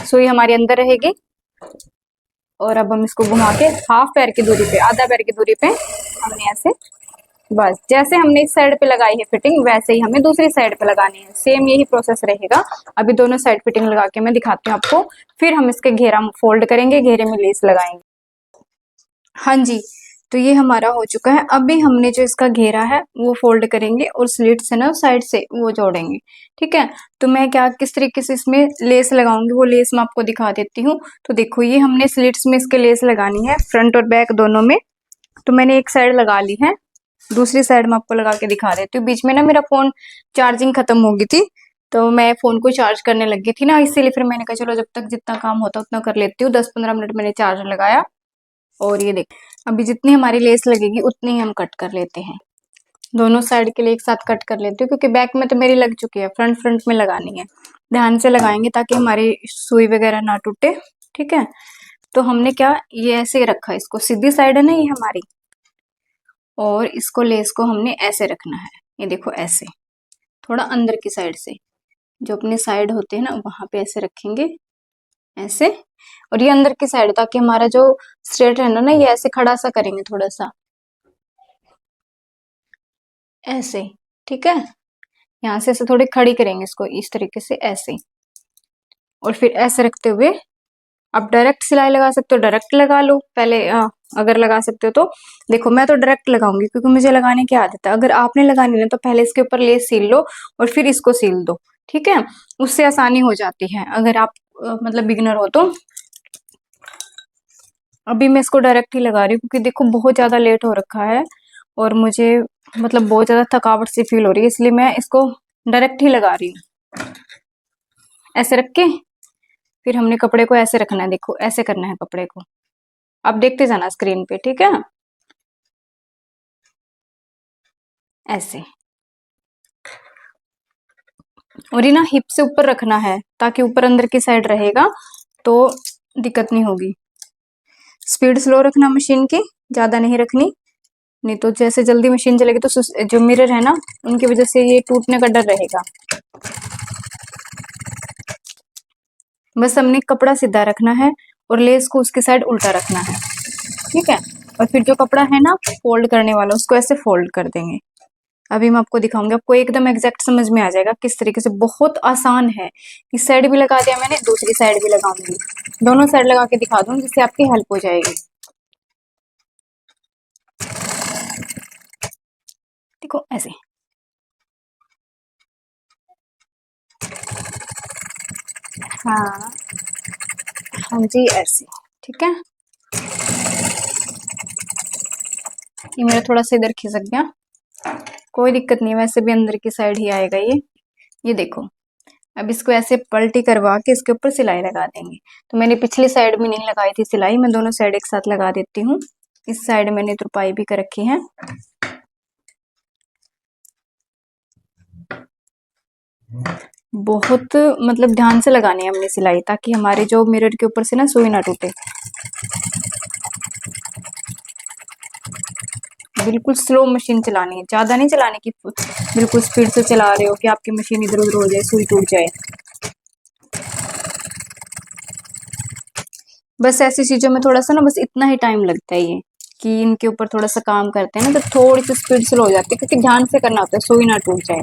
सुई हमारी अंदर रहेगी और अब हम इसको घुमा के हाफ पैर की दूरी पे, आधा पैर की दूरी पे हमने ऐसे, बस जैसे हमने इस साइड पे लगाई है फिटिंग वैसे ही हमें दूसरी साइड पे लगानी है। सेम यही प्रोसेस रहेगा। अभी दोनों साइड फिटिंग लगा के मैं दिखाती हूँ आपको। फिर हम इसके घेरा फोल्ड करेंगे, घेरे में लेस लगाएंगे। हाँ जी, तो ये हमारा हो चुका है। अभी हमने जो इसका घेरा है वो फोल्ड करेंगे और स्लिट से ना साइड से वो जोड़ेंगे। ठीक है, तो मैं क्या किस तरीके से इसमें लेस लगाऊंगी वो लेस मैं आपको दिखा देती हूँ। तो देखो ये हमने स्लिट्स में इसके लेस लगानी है फ्रंट और बैक दोनों में। तो मैंने एक साइड लगा ली है, दूसरी साइड में आपको लगा के दिखा देती हूँ। बीच में ना मेरा फोन चार्जिंग खत्म हो गई थी, तो मैं फोन को चार्ज करने लग गई थी ना, इसीलिए फिर मैंने कहा चलो जब तक जितना काम होता उतना कर लेती हूँ। 10-15 मिनट मैंने चार्जर लगाया और ये देख अभी जितनी हमारी लेस लगेगी उतनी ही हम कट कर लेते हैं। दोनों साइड के लिए एक साथ कट कर लेती हूँ, क्योंकि बैक में तो मेरी लग चुकी है, फ्रंट फ्रंट में लगानी है। ध्यान से लगाएंगे ताकि हमारी सुई वगैरह ना टूटे। ठीक है, तो हमने क्या ये ऐसे रखा, इसको सीधी साइड है ना ये हमारी, और इसको लेस को हमने ऐसे रखना है। ये देखो ऐसे थोड़ा अंदर की साइड से, जो अपने साइड होते हैं ना वहां पे ऐसे रखेंगे ऐसे, और ये अंदर की साइड, ताकि हमारा जो स्ट्रेट है ना ये ऐसे खड़ा सा करेंगे थोड़ा सा ऐसे। ठीक है, यहाँ से ऐसे थोड़ी खड़ी करेंगे इसको इस तरीके से ऐसे, और फिर ऐसे रखते हुए आप डायरेक्ट सिलाई लगा सकते हो, डायरेक्ट लगा लो पहले, अगर लगा सकते हो तो। देखो मैं तो डायरेक्ट लगाऊंगी क्योंकि मुझे लगाने की आदत है। अगर आपने लगानी है तो पहले इसके ऊपर लेस सील लो और फिर इसको सील दो, ठीक है। उससे आसानी हो जाती है अगर आप मतलब बिगिनर हो तो। अभी मैं इसको डायरेक्ट ही लगा रही हूँ क्योंकि देखो बहुत ज्यादा लेट हो रखा है और मुझे मतलब बहुत ज्यादा थकावट सी फील हो रही है, इसलिए मैं इसको डायरेक्ट ही लगा रही हूँ। ऐसे रख के फिर हमने कपड़े को ऐसे रखना है, देखो ऐसे करना है कपड़े को। आप देखते जाना स्क्रीन पे, ठीक है। ऐसे, और ये ना हिप से ऊपर रखना है ताकि ऊपर अंदर की साइड रहेगा तो दिक्कत नहीं होगी। स्पीड स्लो रखना मशीन की, ज्यादा नहीं रखनी, नहीं तो जैसे जल्दी मशीन चलेगी तो जो मिरर है ना उनकी वजह से ये टूटने का डर रहेगा। बस हमने कपड़ा सीधा रखना है और लेस को उसकी साइड उल्टा रखना है, ठीक है। और फिर जो कपड़ा है ना फोल्ड करने वाला उसको ऐसे फोल्ड कर देंगे। अभी मैं आपको दिखाऊंगी, आपको एकदम एग्जैक्ट समझ में आ जाएगा किस तरीके से। बहुत आसान है। इस साइड भी लगा दिया मैंने, दूसरी साइड भी लगाऊंगी, दोनों साइड लगा के दिखा दूंगी जिससे आपकी हेल्प हो जाएगी। देखो ऐसे, हाँ हाँ जी ऐसे, ठीक है। ये मेरा थोड़ा सा इधर खिसक गया, कोई दिक्कत नहीं है, वैसे भी अंदर की साइड ही आएगा ये देखो। अब इसको ऐसे पलटी करवा के इसके ऊपर सिलाई लगा देंगे। तो मैंने पिछली साइड में नहीं लगाई थी सिलाई, मैं दोनों साइड एक साथ लगा देती हूँ। इस साइड मैंने तुरपाई भी कर रखी है। बहुत मतलब ध्यान से लगानी है हमने सिलाई ताकि हमारे जो मिरर के ऊपर से ना सुई ना टूटे। बिल्कुल स्लो मशीन चलानी है, ज्यादा नहीं चलाने की, बिल्कुल स्पीड से चला रहे हो कि आपकी मशीन इधर उधर हो जाए, सुई टूट जाए। बस ऐसी चीजों में थोड़ा सा ना बस इतना ही टाइम लगता है ये कि इनके ऊपर थोड़ा सा काम करते हैं ना तो थोड़ी सी स्पीड स्लो हो जाती है क्योंकि ध्यान से करना होता है, सुई ना टूट जाए।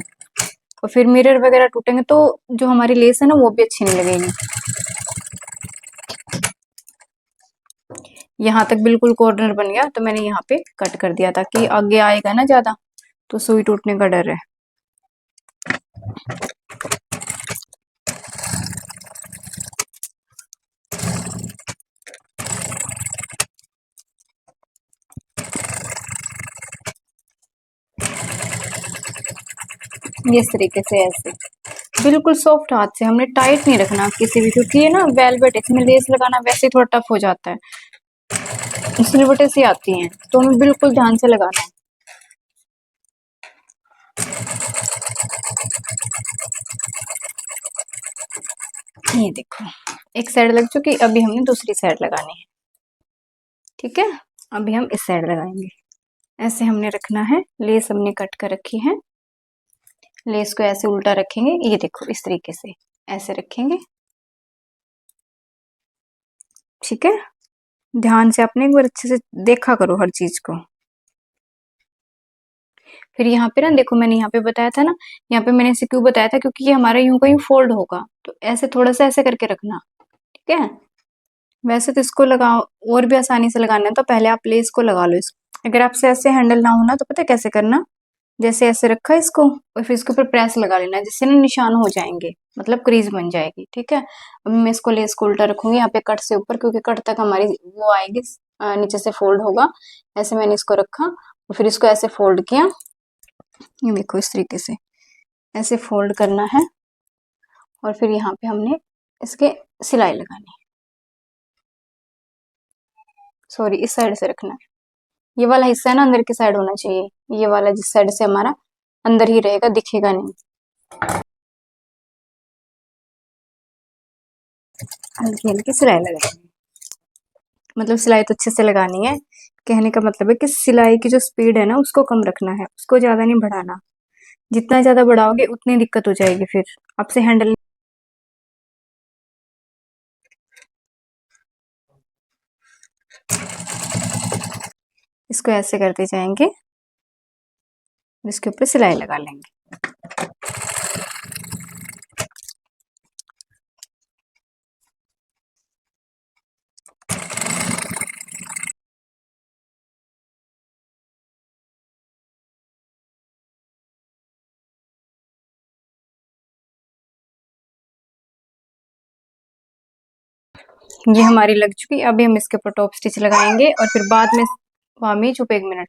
और फिर मिरर वगैरह टूटेंगे तो जो हमारी लेस है ना वो भी अच्छी नहीं लगेगी। यहाँ तक बिल्कुल कॉर्नर बन गया तो मैंने यहाँ पे कट कर दिया ताकि आगे आएगा ना ज्यादा तो सुई टूटने का डर है। इस तरीके से ऐसे बिल्कुल सॉफ्ट हाथ से, हमने टाइट नहीं रखना किसी भी, क्योंकि ये ना वेलवेट है, इसमें लेस लगाना वैसे ही थोड़ा टफ हो जाता है, सिलवटें सी आती हैं तो हमें बिल्कुल ध्यान से लगाना है। ये देखो एक साइड लग चुकी, अभी हमने दूसरी साइड लगानी है, ठीक है। अभी हम इस साइड लगाएंगे। ऐसे हमने रखना है, लेस हमने कट कर रखी है, लेस को ऐसे उल्टा रखेंगे, ये देखो इस तरीके से ऐसे रखेंगे, ठीक है। ध्यान से आपने एक बार अच्छे से देखा करो हर चीज को। फिर यहाँ पे ना देखो मैंने यहाँ पे बताया था ना, यहाँ पे मैंने इसे क्यों बताया था क्योंकि ये हमारा यूं का यूं फोल्ड होगा तो ऐसे थोड़ा सा ऐसे करके रखना, ठीक है। वैसे तो इसको लगाओ और भी आसानी से लगाना है तो पहले आप लेस को लगा लो इसको। अगर आपसे ऐसे हैंडल ना हो ना तो पता है कैसे करना, जैसे ऐसे रखा इसको और फिर इसके ऊपर प्रेस लगा लेना जिससे ना निशान हो जाएंगे, मतलब क्रीज बन जाएगी, ठीक है। अभी मैं इसको लेस को उल्टा रखूंगी यहाँ पे कट से ऊपर क्योंकि कट तक हमारी वो आएगी, नीचे से फोल्ड होगा। ऐसे मैंने इसको रखा और फिर इसको ऐसे फोल्ड किया, ये देखो इस तरीके से ऐसे फोल्ड करना है और फिर यहाँ पे हमने इसके सिलाई लगानी है। सॉरी इस साइड से रखना है, ये वाला हिस्सा है ना अंदर की साइड होना चाहिए, ये वाला जिस साइड से हमारा अंदर ही रहेगा, दिखेगा नहीं। हल्की हल्की सिलाई लगानी है, मतलब सिलाई तो अच्छे से लगानी है। कहने का मतलब है कि सिलाई की जो स्पीड है ना उसको कम रखना है, उसको ज्यादा नहीं बढ़ाना। जितना ज्यादा बढ़ाओगे उतनी दिक्कत हो जाएगी, फिर आपसे हैंडल। इसको ऐसे करते जाएंगे, इसके ऊपर सिलाई लगा लेंगे। ये हमारी लग चुकी। अभी हम इसके ऊपर टॉप स्टिच लगाएंगे और फिर बाद में वामी चुप 1 मिनट,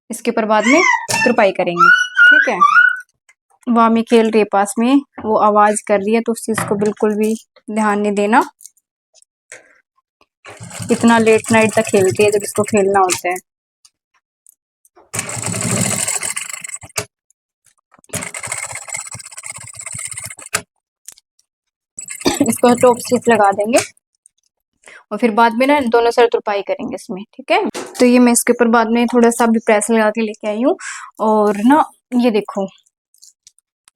इसके ऊपर बाद में तुरपाई करेंगे। ठीक है, वामी खेल रही है पास में, वो आवाज कर रही है तो उस चीज को बिल्कुल भी ध्यान नहीं देना। इतना लेट नाइट तक खेलती है जब इसको खेलना होता है। इसको टॉप स्टिच लगा देंगे और फिर बाद में ना दोनों साइड तुरपाई करेंगे इसमें। ठीक है, तो ये मैं इसके ऊपर बाद में थोड़ा सा अभी प्रेस लगा के लेके आई हूँ। और ना ये देखो,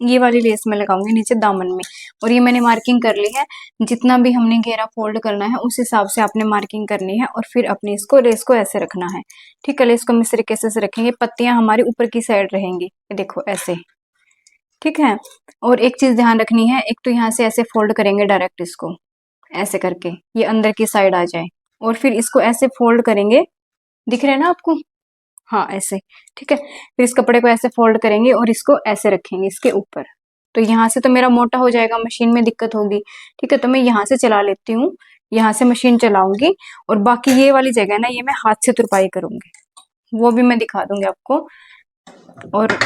ये वाली लेस मैं लगाऊंगी नीचे दामन में, और ये मैंने मार्किंग कर ली है। जितना भी हमने घेरा फोल्ड करना है उस हिसाब से आपने मार्किंग करनी है, और फिर अपने इसको लेस को ऐसे रखना है। ठीक है, लेस को हम इस तरीके से रखेंगे, पत्तियां हमारी ऊपर की साइड रहेंगी, ये देखो ऐसे। ठीक है, और एक चीज ध्यान रखनी है, एक तो यहाँ से ऐसे फोल्ड करेंगे डायरेक्ट इसको ऐसे करके ये अंदर की साइड आ जाए, और फिर इसको ऐसे फोल्ड करेंगे, दिख रहा है ना आपको? हाँ ऐसे। ठीक है, फिर इस कपड़े को ऐसे फोल्ड करेंगे और इसको ऐसे रखेंगे इसके ऊपर। तो यहाँ से तो मेरा मोटा हो जाएगा, मशीन में दिक्कत होगी। ठीक है, तो मैं यहाँ से चला लेती हूँ, यहाँ से मशीन चलाऊंगी, और बाकी ये वाली जगह ना ये मैं हाथ से तुरपाई करूंगी, वो भी मैं दिखा दूंगी आपको। और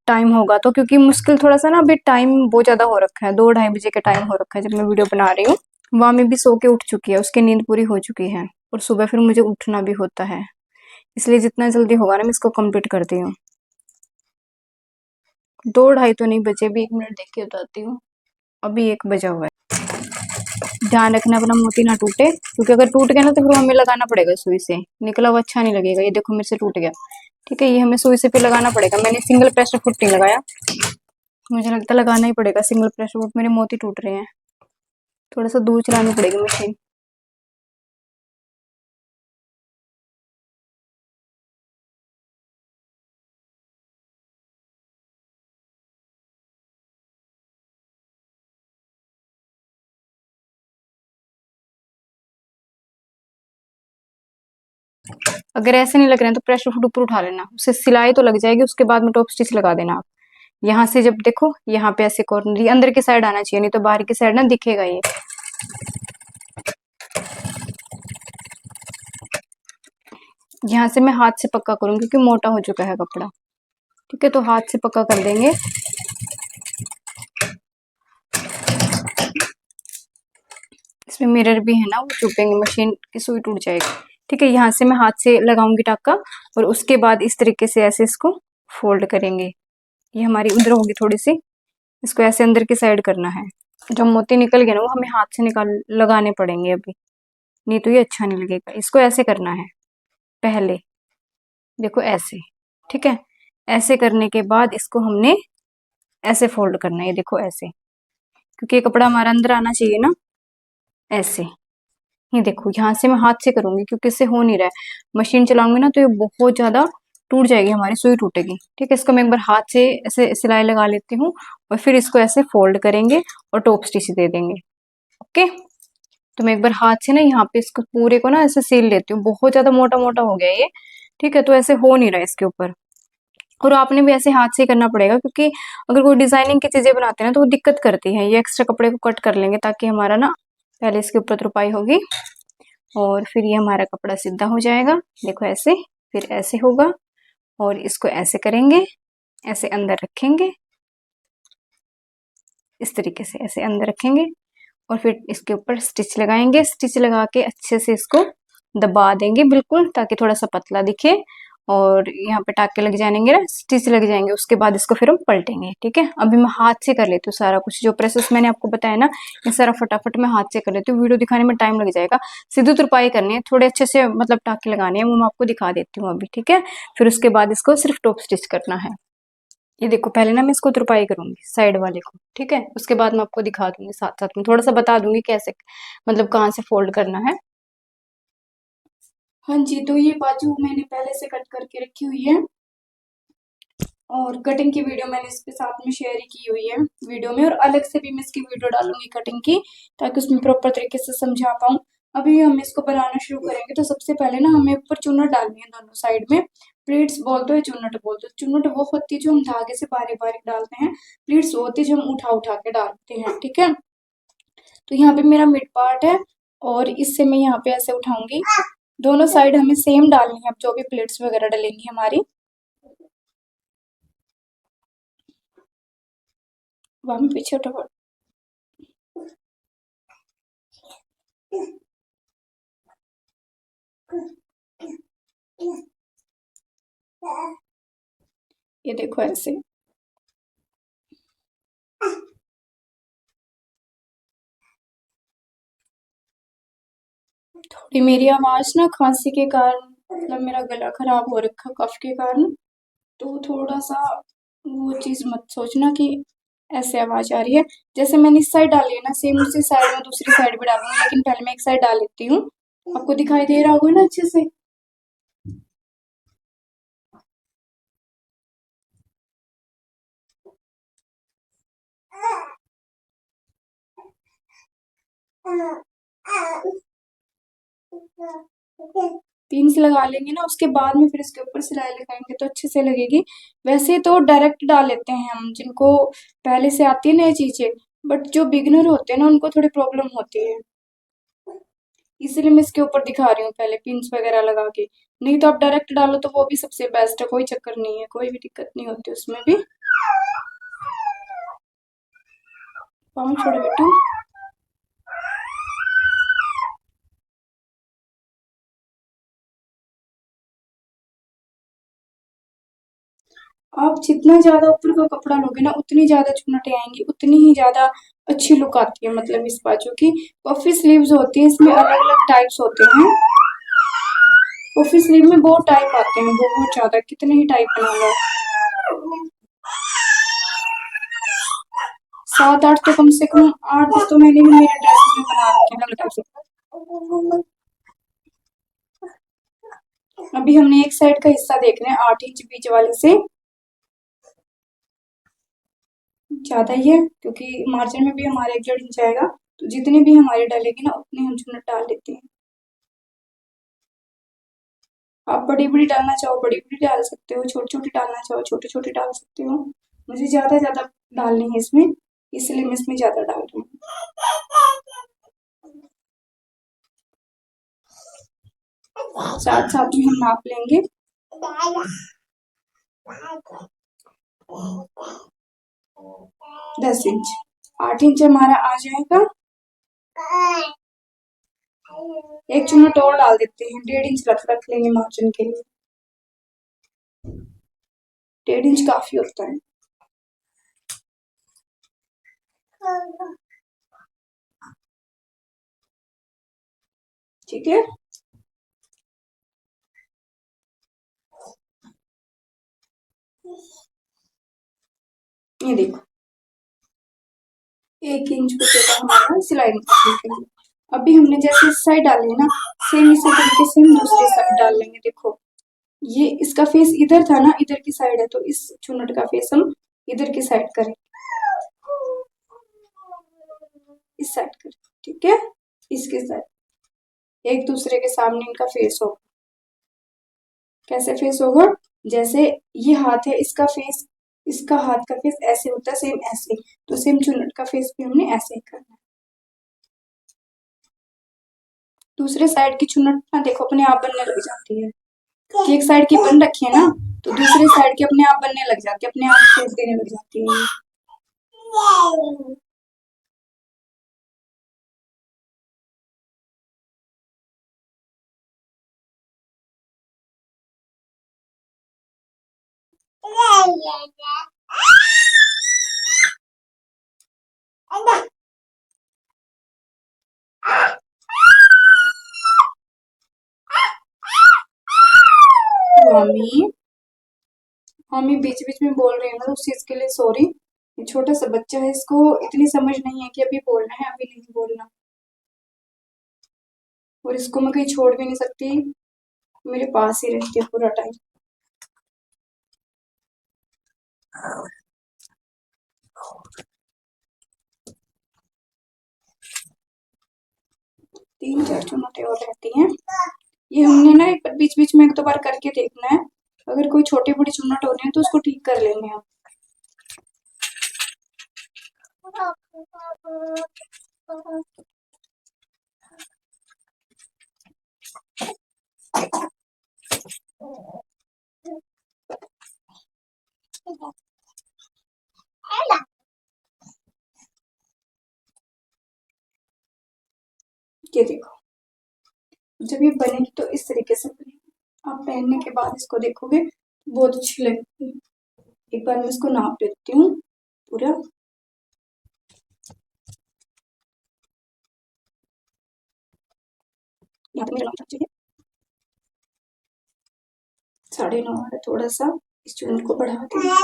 टाइम होगा तो, क्योंकि मुश्किल थोड़ा सा ना, अभी टाइम बहुत ज्यादा हो रखा है, 2-2:30 बजे का टाइम हो रखा है जब मैं वीडियो बना रही हूँ। वामी भी सो के उठ चुकी है, उसकी नींद पूरी हो चुकी है, और सुबह फिर मुझे उठना भी होता है, इसलिए जितना जल्दी होगा ना मैं इसको कंप्लीट करती हूँ। 2-2:30 तो नहीं बजे, भी 1 मिनट देख के बताती हूँ। अभी 1 बजा हुआ है। ध्यान रखना अपना मोती ना टूटे, क्योंकि अगर टूट गया ना तो फिर हमें लगाना पड़ेगा सुई से, निकला हुआ अच्छा नहीं लगेगा। ये देखो मेरे से टूट गया। ठीक है, ये हमें सुई से फिर लगाना पड़ेगा। मैंने सिंगल प्रेशर फुट नहीं लगाया, मुझे लगता है लगाना ही पड़ेगा सिंगल प्रेशर फुट, मेरे मोती टूट रहे हैं। थोड़ा सा दूर चलानी पड़ेगी मशीन। अगर ऐसे नहीं लग रहे हैं तो प्रेशर फुट ऊपर उठा लेना, उससे सिलाई तो लग जाएगी, उसके बाद में टॉप स्टिच लगा देना आप। यहाँ से जब देखो यहाँ पे ऐसे कॉर्नर, ये अंदर की साइड आना चाहिए, नहीं तो बाहर की साइड ना दिखेगा ये। यहाँ से मैं हाथ से पक्का करूंगी क्योंकि मोटा हो चुका है कपड़ा। ठीक है, तो हाथ से पक्का कर देंगे। इसमें मिरर भी है ना, वो चुपेंगे, मशीन की सुई टूट जाएगी। ठीक है, यहाँ से मैं हाथ से लगाऊंगी टाका, और उसके बाद इस तरीके से ऐसे इसको फोल्ड करेंगे। ये हमारी उधर होगी थोड़ी सी, इसको ऐसे अंदर की साइड करना है। जो मोती निकल गए ना वो हमें हाथ से निकाल लगाने पड़ेंगे अभी, नहीं तो ये अच्छा नहीं लगेगा। इसको ऐसे करना है पहले, देखो ऐसे। ठीक है, ऐसे करने के बाद इसको हमने ऐसे फोल्ड करना है, ये देखो ऐसे, क्योंकि ये कपड़ा हमारा अंदर आना चाहिए ना, ऐसे। ये देखो यहाँ से मैं हाथ से करूंगी क्योंकि इससे हो नहीं रहा है, मशीन चलाऊंगी ना तो ये बहुत ज्यादा टूट जाएगी, हमारी सुई टूटेगी। ठीक है, इसको मैं एक बार हाथ से ऐसे सिलाई लगा लेती हूँ, और फिर इसको ऐसे फोल्ड करेंगे और टॉप स्टिच दे देंगे। ओके, तो मैं एक बार हाथ से ना यहाँ पे इसको पूरे को ना ऐसे सील लेती हूँ, बहुत ज्यादा मोटा मोटा हो गया ये। ठीक है, तो ऐसे हो नहीं रहा है इसके ऊपर, और आपने भी ऐसे हाथ से करना पड़ेगा, क्योंकि अगर कोई डिजाइनिंग की चीजें बनाते हैं ना तो वो दिक्कत करती है। ये एक्स्ट्रा कपड़े को कट कर लेंगे ताकि हमारा ना पहले इसके ऊपर तुरपाई होगी, और फिर ये हमारा कपड़ा सीधा हो जाएगा। देखो ऐसे, फिर ऐसे होगा, और इसको ऐसे करेंगे, ऐसे अंदर रखेंगे, इस तरीके से ऐसे अंदर रखेंगे, और फिर इसके ऊपर स्टिच लगाएंगे। स्टिच लगा के अच्छे से इसको दबा देंगे बिल्कुल, ताकि थोड़ा सा पतला दिखे, और यहाँ पे टाके लग जाएंगे ना, स्टिच लग जाएंगे। उसके बाद इसको फिर हम पलटेंगे। ठीक है, अभी मैं हाथ से कर लेती हूँ सारा कुछ, जो प्रोसेस मैंने आपको बताया ना ये सारा फटाफट मैं हाथ से कर लेती हूँ, वीडियो दिखाने में टाइम लग जाएगा। सीधी तुरपाई करनी है, थोड़े अच्छे से मतलब टाके लगाने हैं, वो मैं आपको दिखा देती हूँ अभी। ठीक है, फिर उसके बाद इसको सिर्फ टॉप स्टिच करना है। ये देखो पहले ना मैं इसको तुरपाई करूंगी साइड वाले को। ठीक है, उसके बाद मैं आपको दिखा दूंगी, साथ साथ में थोड़ा सा बता दूंगी कैसे, मतलब कहाँ से फोल्ड करना है। हाँ जी, तो ये बाजू मैंने पहले से कट करके रखी हुई है, और कटिंग की वीडियो मैंने इसके साथ में शेयर ही की हुई है वीडियो में, और अलग से भी मैं इसकी वीडियो डालूंगी कटिंग की, ताकि उसमें प्रॉपर तरीके से समझा पाऊँ। अभी हम इसको बनाना शुरू करेंगे, तो सबसे पहले ना हमें ऊपर चुन्नट डालनी है दोनों साइड में। प्लीट्स बोल दो या चुन्नट बोल दो। चुन्नट वो होती है जो हम धागे से बारीक बारीक डालते हैं, प्लीट्स वो होती है जो हम उठा उठा के डालते हैं। ठीक है, तो यहाँ पे मेरा मिड पार्ट है, और इससे मैं यहाँ पे ऐसे उठाऊंगी। दोनों साइड हमें सेम डालनी है, अब जो भी प्लेट्स वगैरह डलेंगी हमारी। वहां में पीछे उठा। ये देखो ऐसे। थोड़ी मेरी आवाज ना खांसी के कारण, मतलब मेरा गला खराब हो रखा कफ के कारण, तो थोड़ा सा वो चीज मत सोचना कि ऐसे आवाज आ रही है। जैसे मैंने इस साइड डाली है ना, सेम उसी साइड में दूसरी साइड भी डालूंगी, लेकिन पहले मैं एक साइड डाल लेती हूँ। आपको दिखाई दे रहा होगा ना अच्छे से। पिन्स लगा लेंगे ना, उसके बाद में फिर इसके ऊपर सिलाई लगाएंगे तो अच्छे से लगेगी। वैसे तो डायरेक्ट डाल लेते हैं हम, जिनको पहले से आती है ना ये चीजें, बट जो बिगनर होते हैं ना उनको थोड़ी प्रॉब्लम होती है, इसलिए मैं इसके ऊपर दिखा रही हूँ पहले पिन्स वगैरह लगा के। नहीं तो आप डायरेक्ट डालो तो वो भी सबसे बेस्ट है, कोई चक्कर नहीं है, कोई भी दिक्कत नहीं होती उसमें भी। पाँव छोड़ो बेटू। आप जितना ज्यादा ऊपर का कपड़ा लोगे ना, उतनी ज्यादा चुन्नटें आएंगी, उतनी ही ज्यादा अच्छी लुक आती है। मतलब इस बाजू की पफी स्लीव्स होती है, इसमें अलग अलग टाइप्स होते हैं। पफी स्लीव में बहुत टाइप आते हैं, बहुत ज्यादा, कितने ही टाइप बना हुआ है। 7-8 तो कम से कम 8 तो मैंने भी मेरे ड्रेसेस में बना रखे हैं अलग टाइप से। अभी हमने एक साइड का हिस्सा देखना है 8 इंच बीच वाले से, ज्यादा ही है क्योंकि मार्जिन में भी हमारे 1-1.5 इंच आएगा, तो जितनी भी हमारी डालेगी ना उतनी हम चुन्नट डाल लेते हैं। आप बड़ी बड़ी डालना चाहो बड़ी बड़ी डाल सकते हो, छोटी छोटी डालना चाहो छोटी छोटी डाल सकते हो। मुझे ज्यादा ज्यादा डालनी है इसमें, इसलिए मैं इसमें ज्यादा डाल रही हूँ। साथ साथ में हम नाप लेंगे। 10 इंच, 8 इंच हमारा आ जाएगा। एक चुन्नट और डाल देते हैं, 1.5 इंच रख लेंगे मार्जिन के लिए। 1.5 इंच काफी होता है। ठीक है, ये देखो 1 इंच बचेगा हमारा सिलाई मशीन के लिए। अभी हमने जैसे इस साइड डाली है ना, सेम इसी तरीके से हम दूसरी साइड डाल लेंगे। देखो ये इसका फेस इधर था ना, इधर की साइड है, तो इस चुन्नट का फेस हम इधर की साइड करें, इस साइड करें। ठीक है, इसके साइड एक दूसरे के सामने इनका फेस होगा। कैसे फेस होगा? जैसे ये हाथ है, इसका फेस, इसका हाथ का फेस ऐसे होता है, सेम ऐसे, तो सेम चुन्नट का फेस भी हमने ऐसे ही करना है। दूसरे साइड की चुन्नट ना देखो अपने आप बनने लग जाती है, कि एक साइड की बन रखी है ना, तो दूसरे साइड की अपने आप बनने लग जाती है, अपने आप फेस देने लग जाती है। मम्मी, मम्मी बीच बीच में बोल रही है ना, उस चीज के लिए सॉरी। ये छोटा सा बच्चा है, इसको इतनी समझ नहीं है कि अभी बोलना है अभी नहीं बोलना, और इसको मैं कहीं छोड़ भी नहीं सकती, मेरे पास ही रहती है पूरा टाइम। तीन चार चुन्नटें और रहती हैं, ये हमने ना एक बार बीच बीच में 1-2 बार करके देखना है। अगर कोई छोटी बड़ी चुन्नट हो रही है तो उसको ठीक कर लेंगे हम। ये देखो, जब ये बनेगी तो इस तरीके से बनेगी। आप पहनने के बाद इसको देखोगे बहुत अच्छी लगेगी। एक बार मैं इसको नाप लेती हूँ पूरा। यहाँ पे मेरा नाप चाहिए 9.5 है। थोड़ा सा इस चून को बढ़ा के बढ़ा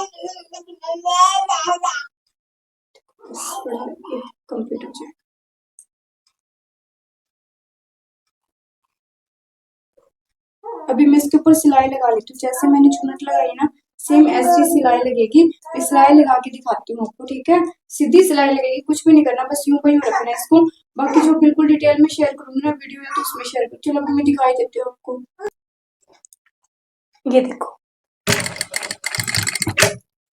के कंप्लीट हो जाए। अभी मैं इसके ऊपर सिलाई लगा लेती हूँ। जैसे मैंने चुनट लगाई ना, सेम ऐसी सिलाई लगेगी। मैं सिलाई लगा के दिखाती हूँ आपको, ठीक है? सीधी सिलाई लगेगी, कुछ भी नहीं करना, बस यूं को यूं रखना है इसको। बाकी जो बिल्कुल डिटेल में शेयर करूंगी ना वीडियो है तो उसमें शेयर करूँ। चलो अभी मैं दिखाई देती हूँ आपको। ये देखो,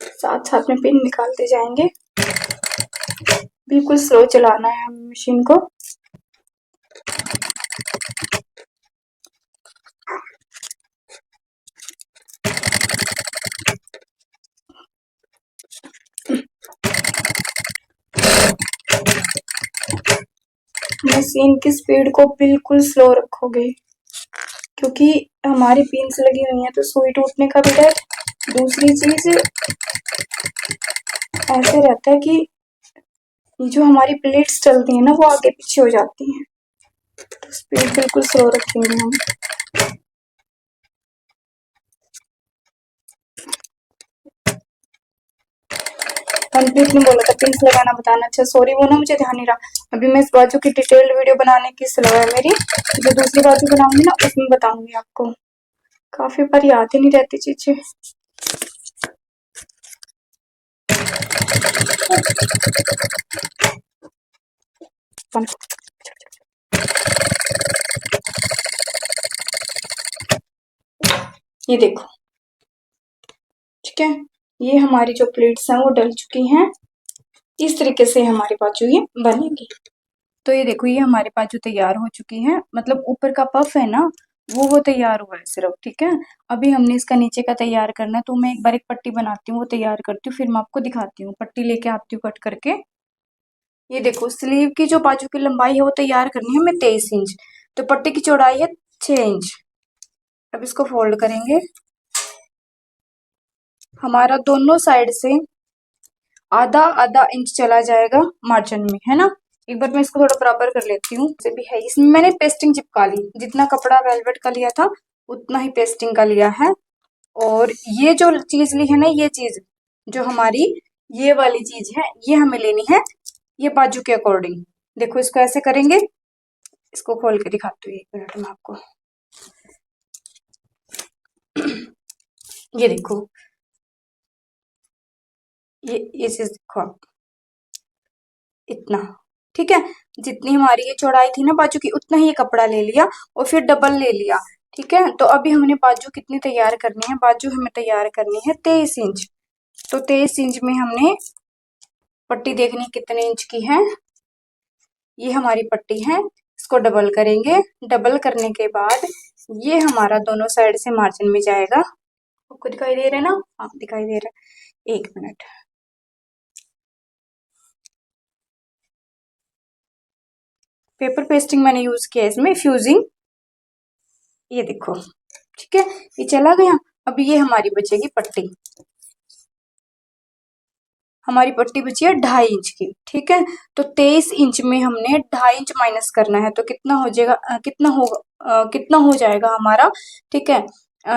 साथ साथ में पिन निकालते जाएंगे। बिल्कुल स्लो चलाना है हमें मशीन को। मशीन की स्पीड को बिल्कुल स्लो रखोगे, क्योंकि हमारी पिन्स लगी हुई हैं तो सुई टूटने का भी डर। दूसरी चीज ऐसे रहता है कि ये जो हमारी प्लेट्स चलती हैं ना वो आगे पीछे हो जाती हैं, तो स्पीड बिल्कुल स्लो रखेंगे हम। मनप्रीत ने बोला था पिंस लगाना बताना। अच्छा सॉरी, वो ना मुझे ध्यान नहीं रहा। अभी मैं इस बाजू की डिटेल्ड वीडियो बनाने की सलाह है मेरी। जो दूसरी बाजू बनाऊंगी ना उसमें बताऊंगी आपको। काफी बार याद ही नहीं रहती चीजें। ये देखो, ठीक है, ये हमारी जो प्लेट्स हैं वो डल चुकी हैं। इस तरीके से हमारी बाजू ये बनेगी। तो ये देखो, ये हमारी बाजू तैयार हो चुकी है। मतलब ऊपर का पफ है ना वो तैयार हुआ है सिर्फ, ठीक है। अभी हमने इसका नीचे का तैयार करना है, तो मैं एक बार एक पट्टी बनाती हूँ, वो तैयार करती हूँ, फिर मैं आपको दिखाती हूँ। पट्टी लेके आती हूँ कट करके। ये देखो, स्लीव की जो बाजू की लंबाई है वो तैयार करनी है हमें 23 इंच। तो पट्टी की चौड़ाई है 6 इंच। अब इसको फोल्ड करेंगे। हमारा दोनों साइड से आधा आधा इंच चला जाएगा मार्जिन में, है ना। एक बार मैं इसको थोड़ा बराबर कर लेती हूँ। भी है, इसमें मैंने पेस्टिंग चिपका ली। जितना कपड़ा वेलवेट का लिया था उतना ही पेस्टिंग का लिया है। और ये जो चीज ली है ना, ये चीज जो हमारी ये वाली चीज है ये हमें लेनी है ये बाजू के अकॉर्डिंग। देखो इसको ऐसे करेंगे। इसको खोल के दिखाती हूँ 1 मिनट में आपको। ये देखो, ये चीज देखो आप, इतना, ठीक है। जितनी हमारी ये चौड़ाई थी ना बाजू की उतना ही ये कपड़ा ले लिया और फिर डबल ले लिया, ठीक है। तो अभी हमने बाजू कितनी तैयार करनी है? बाजू हमें तैयार करनी है 23 इंच। तो 23 इंच में हमने पट्टी देखनी कितने इंच की है। ये हमारी पट्टी है, इसको डबल करेंगे। डबल करने के बाद ये हमारा दोनों साइड से मार्जिन में जाएगा। आपको दिखाई दे रहा है ना? हाँ दिखाई दे रहा है। 1 मिनट। पेपर पेस्टिंग मैंने यूज किया है इसमें, फ्यूजिंग। ये देखो, ठीक है, ये चला गया। अब ये हमारी बचेगी पट्टी। हमारी पट्टी बची है 2.5 इंच की, ठीक है। तो 23 इंच में हमने 2.5 इंच माइनस करना है। तो कितना हो जाएगा, कितना हो जाएगा हमारा, ठीक है।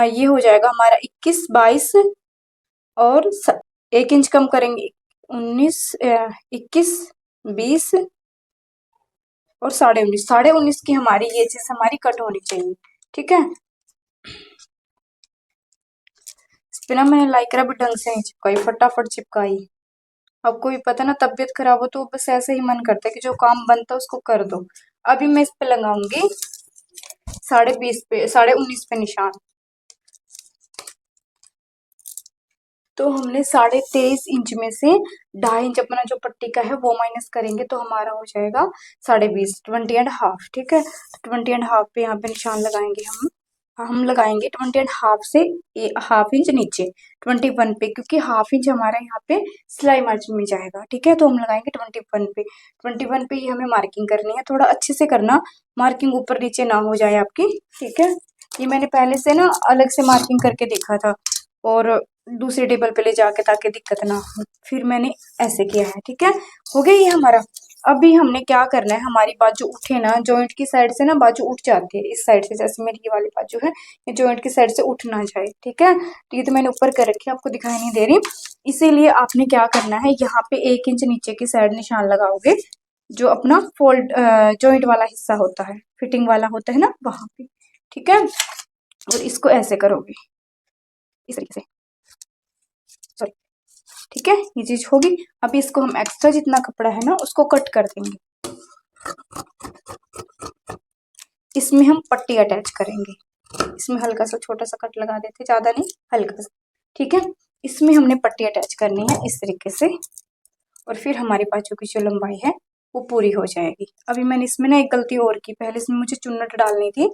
ये हो जाएगा हमारा 21, 22 और 1 इंच कम करेंगे 19, 21, 20 और 19.5। 19.5 की हमारी ये चीज हमारी कट होनी चाहिए, ठीक है। इस पे ना मैंने लाइक्रा भी ढंग से नहीं चिपकाई, फटाफट चिपकाई। आपको भी पता ना, तबीयत खराब हो तो बस ऐसे ही मन करता है कि जो काम बनता है उसको कर दो। अभी मैं इस पे लगाऊंगी 20.5 पे, 19.5 पे निशान। तो हमने 23.5 इंच में से 2.5 इंच अपना जो पट्टी का है वो माइनस करेंगे, तो हमारा हो जाएगा 20.5, 20.5, ठीक है। 20.5 पे यहाँ पे निशान लगाएंगे हम। हम लगाएंगे 20.5 से हाफ इंच नीचे 21 पे, क्योंकि हाफ इंच हमारा यहाँ पे सिलाई मार्जिन में जाएगा। ठीक है, तो हम लगाएंगे 21 पे। 21 पे ये हमें मार्किंग करनी है, थोड़ा अच्छे से करना, मार्किंग ऊपर नीचे ना हो जाए आपकी। ठीक है, ये मैंने पहले से ना अलग से मार्किंग करके देखा था और दूसरे टेबल पे ले जाके, ताकि दिक्कत ना हो, फिर मैंने ऐसे किया है। ठीक है, हो गया ये हमारा। अभी हमने क्या करना है, हमारी बाजू उठे ना, जॉइंट की साइड से ना बाजू उठ जाती है इस साइड से, जैसे मेरी ये वाली बाजू है, ये जॉइंट की साइड से उठ ना जाए। ठीक है, तो ये तो मैंने ऊपर कर रखी है, आपको दिखाई नहीं दे रही, इसीलिए आपने क्या करना है, यहाँ पे 1 इंच नीचे की साइड निशान लगाओगे, जो अपना फोल्ड जॉइंट वाला हिस्सा होता है, फिटिंग वाला होता है ना, वहां पे। ठीक है, और इसको ऐसे करोगे, इस तरीके से, सॉरी। ठीक है, ये चीज होगी। अब इसको हम एक्स्ट्रा जितना कपड़ा है ना उसको कट कर देंगे, इसमें हम पट्टी अटैच करेंगे, इसमें हल्का सा छोटा सा कट लगा देते, ज्यादा नहीं, हल्का सा। ठीक है, इसमें हमने पट्टी अटैच करनी है इस तरीके से, और फिर हमारी बाजू की जो लंबाई है वो पूरी हो जाएगी। अभी मैंने इसमें ना एक गलती और की, पहले इसमें मुझे चुन्नट डालनी थी,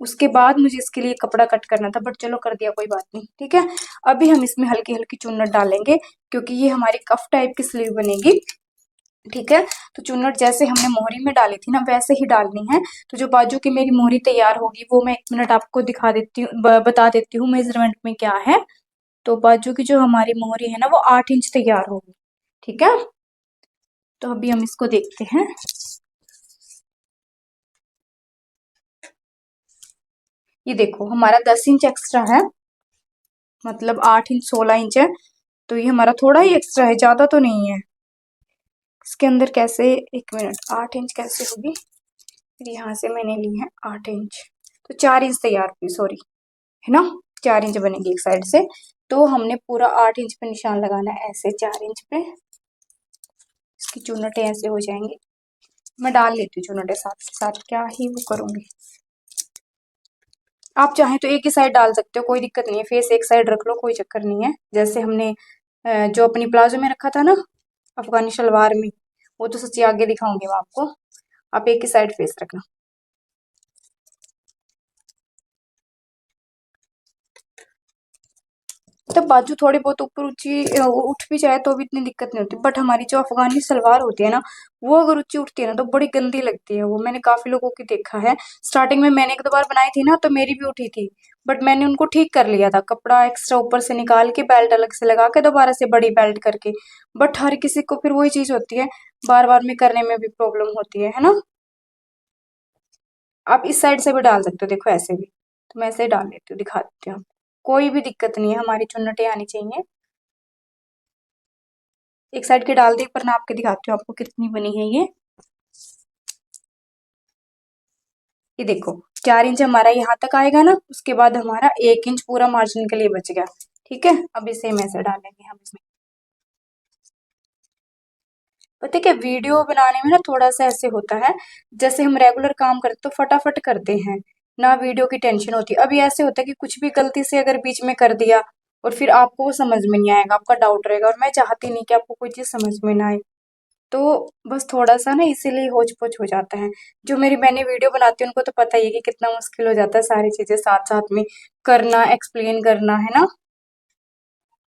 उसके बाद मुझे इसके लिए कपड़ा कट करना था, बट चलो कर दिया, कोई बात नहीं। ठीक है, अभी हम इसमें हल्की हल्की चुन्नट डालेंगे, क्योंकि ये हमारी कफ टाइप की स्लीव बनेगी। ठीक है, तो चुन्नट जैसे हमने मोहरी में डाली थी ना, वैसे ही डालनी है। तो जो बाजू की मेरी मोहरी तैयार होगी वो मैं 1 मिनट आपको दिखा देती हूँ, बता देती हूँ मेजरमेंट में क्या है। तो बाजू की जो हमारी मोहरी है ना वो 8 इंच तैयार होगी। ठीक है, तो अभी हम इसको देखते हैं। ये देखो, हमारा 10 इंच एक्स्ट्रा है, मतलब 8 इंच 16 इंच है, तो ये हमारा थोड़ा ही एक्स्ट्रा है, ज्यादा तो नहीं है। इसके अंदर कैसे, 1 मिनट, 8 इंच कैसे होगी, फिर यहाँ से मैंने ली है 8 इंच, तो 4 इंच तैयार हुई, सॉरी, है ना, 4 इंच बनेगी एक साइड से। तो हमने पूरा 8 इंच पे निशान लगाना है, ऐसे 4 इंच पे, इसकी चुनटे ऐसे हो जाएंगी। मैं डाल लेती हूँ चुनटे साथ साथ, क्या ही वो करूंगी। आप चाहें तो एक ही साइड डाल सकते हो, कोई दिक्कत नहीं है, फेस एक साइड रख लो, कोई चक्कर नहीं है। जैसे हमने जो अपनी प्लाजो में रखा था ना, अफगानी शलवार में, वो तो सच्ची आगे दिखाऊंगी मैं आपको, आप एक ही साइड फेस रखना। तब बाजू थोड़ी बहुत ऊपर ऊंची उठ भी जाए तो भी इतनी दिक्कत नहीं होती, बट हमारी जो अफगानी सलवार होती है ना, वो अगर ऊंची उठती है ना तो बड़ी गंदी लगती है। वो मैंने काफी लोगों की देखा है, स्टार्टिंग में मैंने 1-2 बार बनाई थी ना तो मेरी भी उठी थी, बट मैंने उनको ठीक कर लिया था, कपड़ा एक्स्ट्रा ऊपर से निकाल के, बेल्ट अलग से लगा के, दोबारा से बड़ी बेल्ट करके। बट हर किसी को फिर वही चीज होती है, बार बार में करने में भी प्रॉब्लम होती है ना। आप इस साइड से भी डाल सकते हो, देखो ऐसे भी, तो मैं ऐसे ही डाल लेती हूँ, दिखा देती हूँ, कोई भी दिक्कत नहीं है, हमारी चुन्नटें आनी चाहिए। एक साइड की डाल दी, पर नाप के दिखाती हूँ आपको कितनी बनी है ये देखो, 4 इंच हमारा यहाँ तक आएगा ना, उसके बाद हमारा 1 इंच पूरा मार्जिन के लिए बच गया। ठीक है, अब इसे हम ऐसे डालेंगे हम इसमें। पता है क्या, वीडियो बनाने में ना थोड़ा सा ऐसे होता है, जैसे हम रेगुलर काम करते तो फटाफट करते हैं ना, वीडियो की टेंशन होती है। अभी ऐसे होता है कि कुछ भी गलती से अगर बीच में कर दिया और फिर आपको वो समझ में नहीं आएगा, आपका डाउट रहेगा, और मैं चाहती नहीं कि आपको कोई चीज समझ में ना आए। तो बस थोड़ा सा ना इसीलिए होच पोच हो जाता है। जो मेरी बहनें वीडियो बनाती है उनको तो पता ही है कि कितना मुश्किल हो जाता है सारी चीजें साथ साथ में करना, एक्सप्लेन करना, है ना।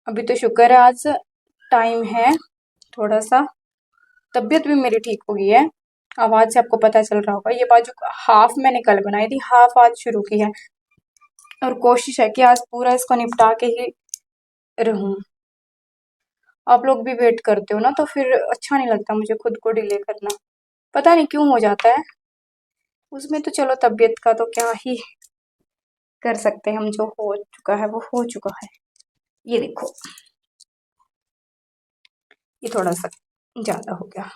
अभी तो शुक्र है आज टाइम है, थोड़ा सा तबीयत भी मेरी ठीक हो गई है, आवाज से आपको पता चल रहा होगा। ये बाजू हाफ मैंने कल बनाई थी, हाफ आज शुरू की है, और कोशिश है कि आज पूरा इसको निपटा के ही रहूं। आप लोग भी वेट करते हो ना, तो फिर अच्छा नहीं लगता मुझे खुद को डिले करना, पता नहीं क्यों हो जाता है। उसमें तो चलो तबीयत का तो क्या ही कर सकते हैं हम, जो हो चुका है वो हो चुका है। ये देखो, ये थोड़ा सा ज्यादा हो गया,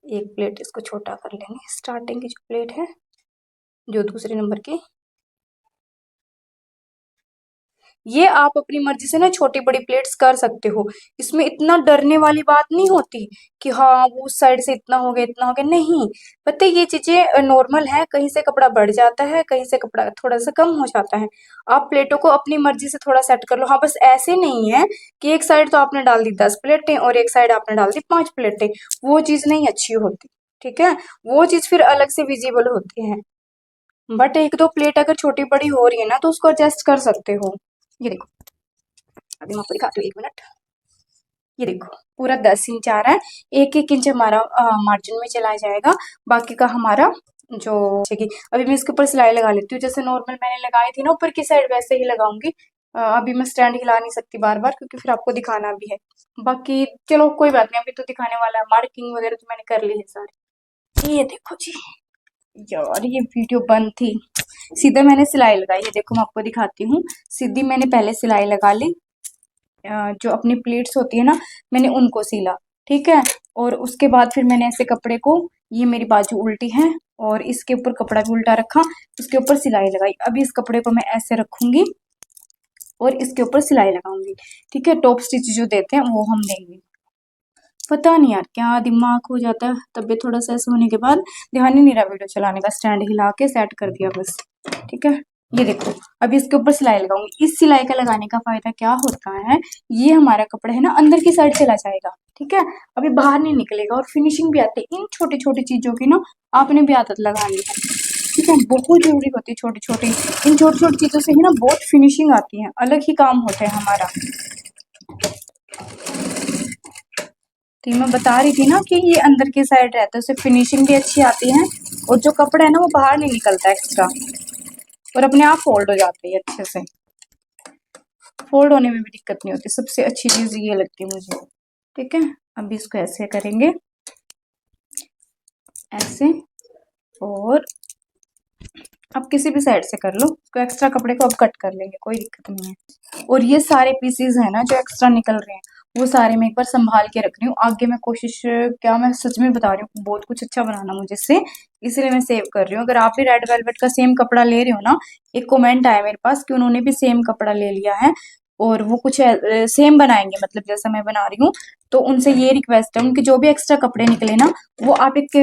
एक प्लेट इसको छोटा कर लेंगे, स्टार्टिंग की जो प्लेट है, जो दूसरे नंबर की, ये आप अपनी मर्जी से ना छोटी बड़ी प्लेट्स कर सकते हो, इसमें इतना डरने वाली बात नहीं होती कि हाँ वो उस साइड से इतना हो गया इतना हो गया, नहीं। पता है ये चीजें नॉर्मल है, कहीं से कपड़ा बढ़ जाता है, कहीं से कपड़ा थोड़ा सा कम हो जाता है। आप प्लेटों को अपनी मर्जी से थोड़ा सेट कर लो, हाँ बस ऐसे नहीं है कि एक साइड तो आपने डाल दी 10 प्लेटें और एक साइड आपने डाल दी 5 प्लेटें, वो चीज नहीं अच्छी होती। ठीक है, वो चीज फिर अलग से विजिबल होती है। बट एक दो प्लेट अगर छोटी बड़ी हो रही है ना तो उसको एडजस्ट कर सकते हो। ये देखो, अभी मैं आपको दिखाती हूँ, 1 मिनट। ये देखो, पूरा 10 इंच आ रहा है। 1-1 इंच हमारा मार्जिन में चला जाएगा, बाकी का हमारा जो कि अभी मैं इसके ऊपर सिलाई लगा लेती हूँ। जैसे नॉर्मल मैंने लगाई थी ना ऊपर की साइड, वैसे ही लगाऊंगी। अभी मैं स्टैंड हिला नहीं सकती बार बार, क्योंकि फिर आपको दिखाना भी है। बाकी चलो कोई बात नहीं, अभी तो दिखाने वाला है। मार्किंग वगैरह तो मैंने कर ली है सारी। ये देखो जी, यार ये वीडियो बंद थी। सीधा मैंने सिलाई लगाई है, देखो मैं आपको दिखाती हूँ। सीधी मैंने पहले सिलाई लगा ली। जो अपनी प्लेट्स होती है ना, मैंने उनको सीला, ठीक है। और उसके बाद फिर मैंने ऐसे कपड़े को, ये मेरी बाजू उल्टी है और इसके ऊपर कपड़ा भी उल्टा रखा, उसके ऊपर सिलाई लगाई। अभी इस कपड़े को मैं ऐसे रखूंगी और इसके ऊपर सिलाई लगाऊंगी, ठीक है। टॉप स्टिच जो देते हैं वो हम देंगे। पता नहीं यार क्या दिमाग हो जाता है, तबीयत थोड़ा सा ऐसा होने के बाद ध्यान ही नहीं रहा वीडियो चलाने का। स्टैंड हिला के सेट कर दिया बस, ठीक है। ये देखो, अभी इसके ऊपर सिलाई लगाऊंगी। इस सिलाई का लगाने का फायदा क्या होता है, ये हमारा कपड़ा है ना अंदर की साइड चला जाएगा, ठीक है। अभी बाहर नहीं निकलेगा और फिनिशिंग भी आती है। इन छोटी छोटी चीजों की ना आपने भी आदत लगानी है, ठीक है। बहुत जरूरी होती है छोटी छोटी, इन छोटी छोटी चीजों से ही ना बहुत फिनिशिंग आती है, अलग ही काम होता है हमारा। तो मैं बता रही थी ना कि ये अंदर की साइड रहता है, उससे फिनिशिंग भी अच्छी आती है और जो कपड़ा है ना वो बाहर नहीं निकलता एक्स्ट्रा, और अपने आप फोल्ड हो जाती है अच्छे से। फोल्ड होने में भी दिक्कत नहीं होती। सबसे अच्छी चीज ये लगती है मुझे, ठीक है। अभी इसको ऐसे करेंगे, ऐसे, और अब किसी भी साइड से कर लो। इसको एक्स्ट्रा कपड़े को अब कट कर लेंगे, कोई दिक्कत नहीं है। और ये सारे पीसेस है ना जो एक्स्ट्रा निकल रहे हैं, वो सारे मैं एक बार संभाल के रख रही हूँ। आगे मैं कोशिश, क्या मैं सच में बता रही हूँ, बहुत कुछ अच्छा बनाना मुझे से, इसलिए मैं सेव कर रही हूँ। अगर आप भी रेड वेलवेट का सेम कपड़ा ले रहे हो ना, एक कमेंट आया मेरे पास कि उन्होंने भी सेम कपड़ा ले लिया है और वो कुछ सेम बनाएंगे, मतलब जैसा मैं बना रही हूँ। तो उनसे ये रिक्वेस्ट है, उनके जो भी एक्स्ट्रा कपड़े निकले ना, वो आप एक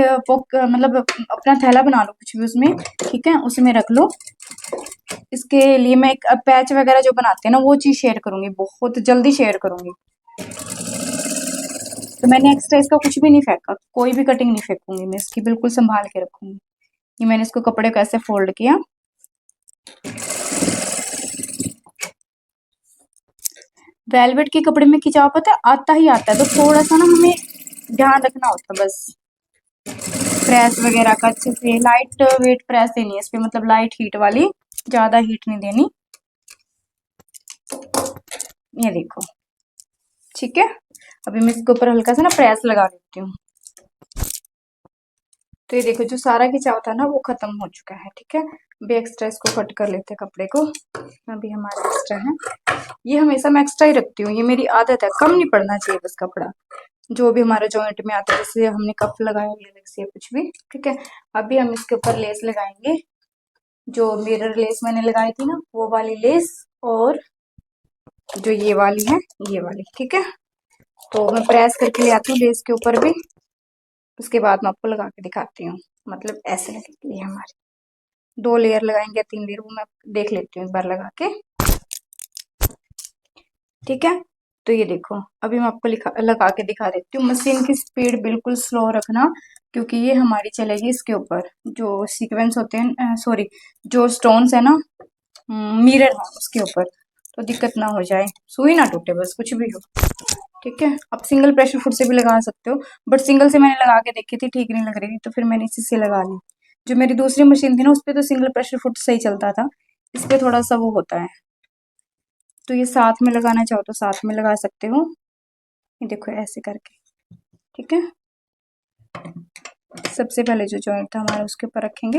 मतलब अपना थैला बना लो कुछ भी उसमें, ठीक है, उसमें रख लो। इसके लिए मैं एक पैच वगैरह जो बनाते हैं ना, वो चीज शेयर करूंगी, बहुत जल्दी शेयर करूंगी। तो मैंने एक्स्ट्रा इसका कुछ भी नहीं फेंका, कोई भी कटिंग नहीं फेंकूंगी मैं इसकी, बिल्कुल संभाल के रखूंगी। ये मैंने इसको कपड़े को ऐसे फोल्ड किया। वेलवेट के कपड़े में खिंचाव पता है आता ही आता है, तो थोड़ा सा ना हमें ध्यान रखना होता है बस। प्रेस वगैरह का अच्छे से, लाइट वेट प्रेस देनी है इस पे, मतलब लाइट हीट वाली, ज्यादा हीट नहीं देनी। ये देखो, ठीक है। अभी मैं इसके ऊपर हल्का सा ना प्रेस लगा देती हूँ। तो ये देखो, जो सारा खिंचाव था ना वो खत्म हो चुका है, ठीक है। अभी एक्स्ट्रा इसको कट कर लेते हैं कपड़े को। अभी हमारा एक्स्ट्रा है, ये हमेशा मैं एक्स्ट्रा ही रखती हूँ, ये मेरी आदत है। कम नहीं पड़ना चाहिए बस कपड़ा, जो भी हमारे जॉइंट में आता है, जैसे हमने कप लगाया या अलग से कुछ भी, ठीक है। अभी हम इसके ऊपर लेस लगाएंगे, जो मिरर लेस मैंने लगाई थी ना, वो वाली लेस, और जो ये वाली है, ये वाली, ठीक है। तो मैं प्रेस करके ले आती हूँ लेस के ऊपर भी, उसके बाद मैं आपको लगा के दिखाती हूँ। मतलब ऐसे लगेगी हमारी, 2 लेयर लगाएंगे या 3 लेयर, वो मैं देख लेती हूँ एक बार लगा के, ठीक है। तो ये देखो, अभी मैं आपको लगा के दिखा देती हूँ। मशीन की स्पीड बिल्कुल स्लो रखना, क्योंकि ये हमारी चलेगी इसके ऊपर जो सीक्वेंस होते हैं, सॉरी, जो स्टोन्स है ना, मिरर है उसके ऊपर, तो दिक्कत ना हो जाए, सुई ना टूटे, बस कुछ भी हो, ठीक है। आप सिंगल प्रेशर फुट से भी लगा सकते हो, बट सिंगल से मैंने लगा के देखी थी, ठीक नहीं लग रही थी, तो फिर मैंने इसी से लगा ली। जो मेरी दूसरी मशीन थी ना, उस पर तो सिंगल प्रेशर फुट सही चलता था, इस पे थोड़ा सा वो होता है। तो ये साथ में लगाना चाहो तो साथ में लगा सकते हो, ये देखो ऐसे करके, ठीक है। सबसे पहले जो जॉइंट था हमारा उसके ऊपर रखेंगे।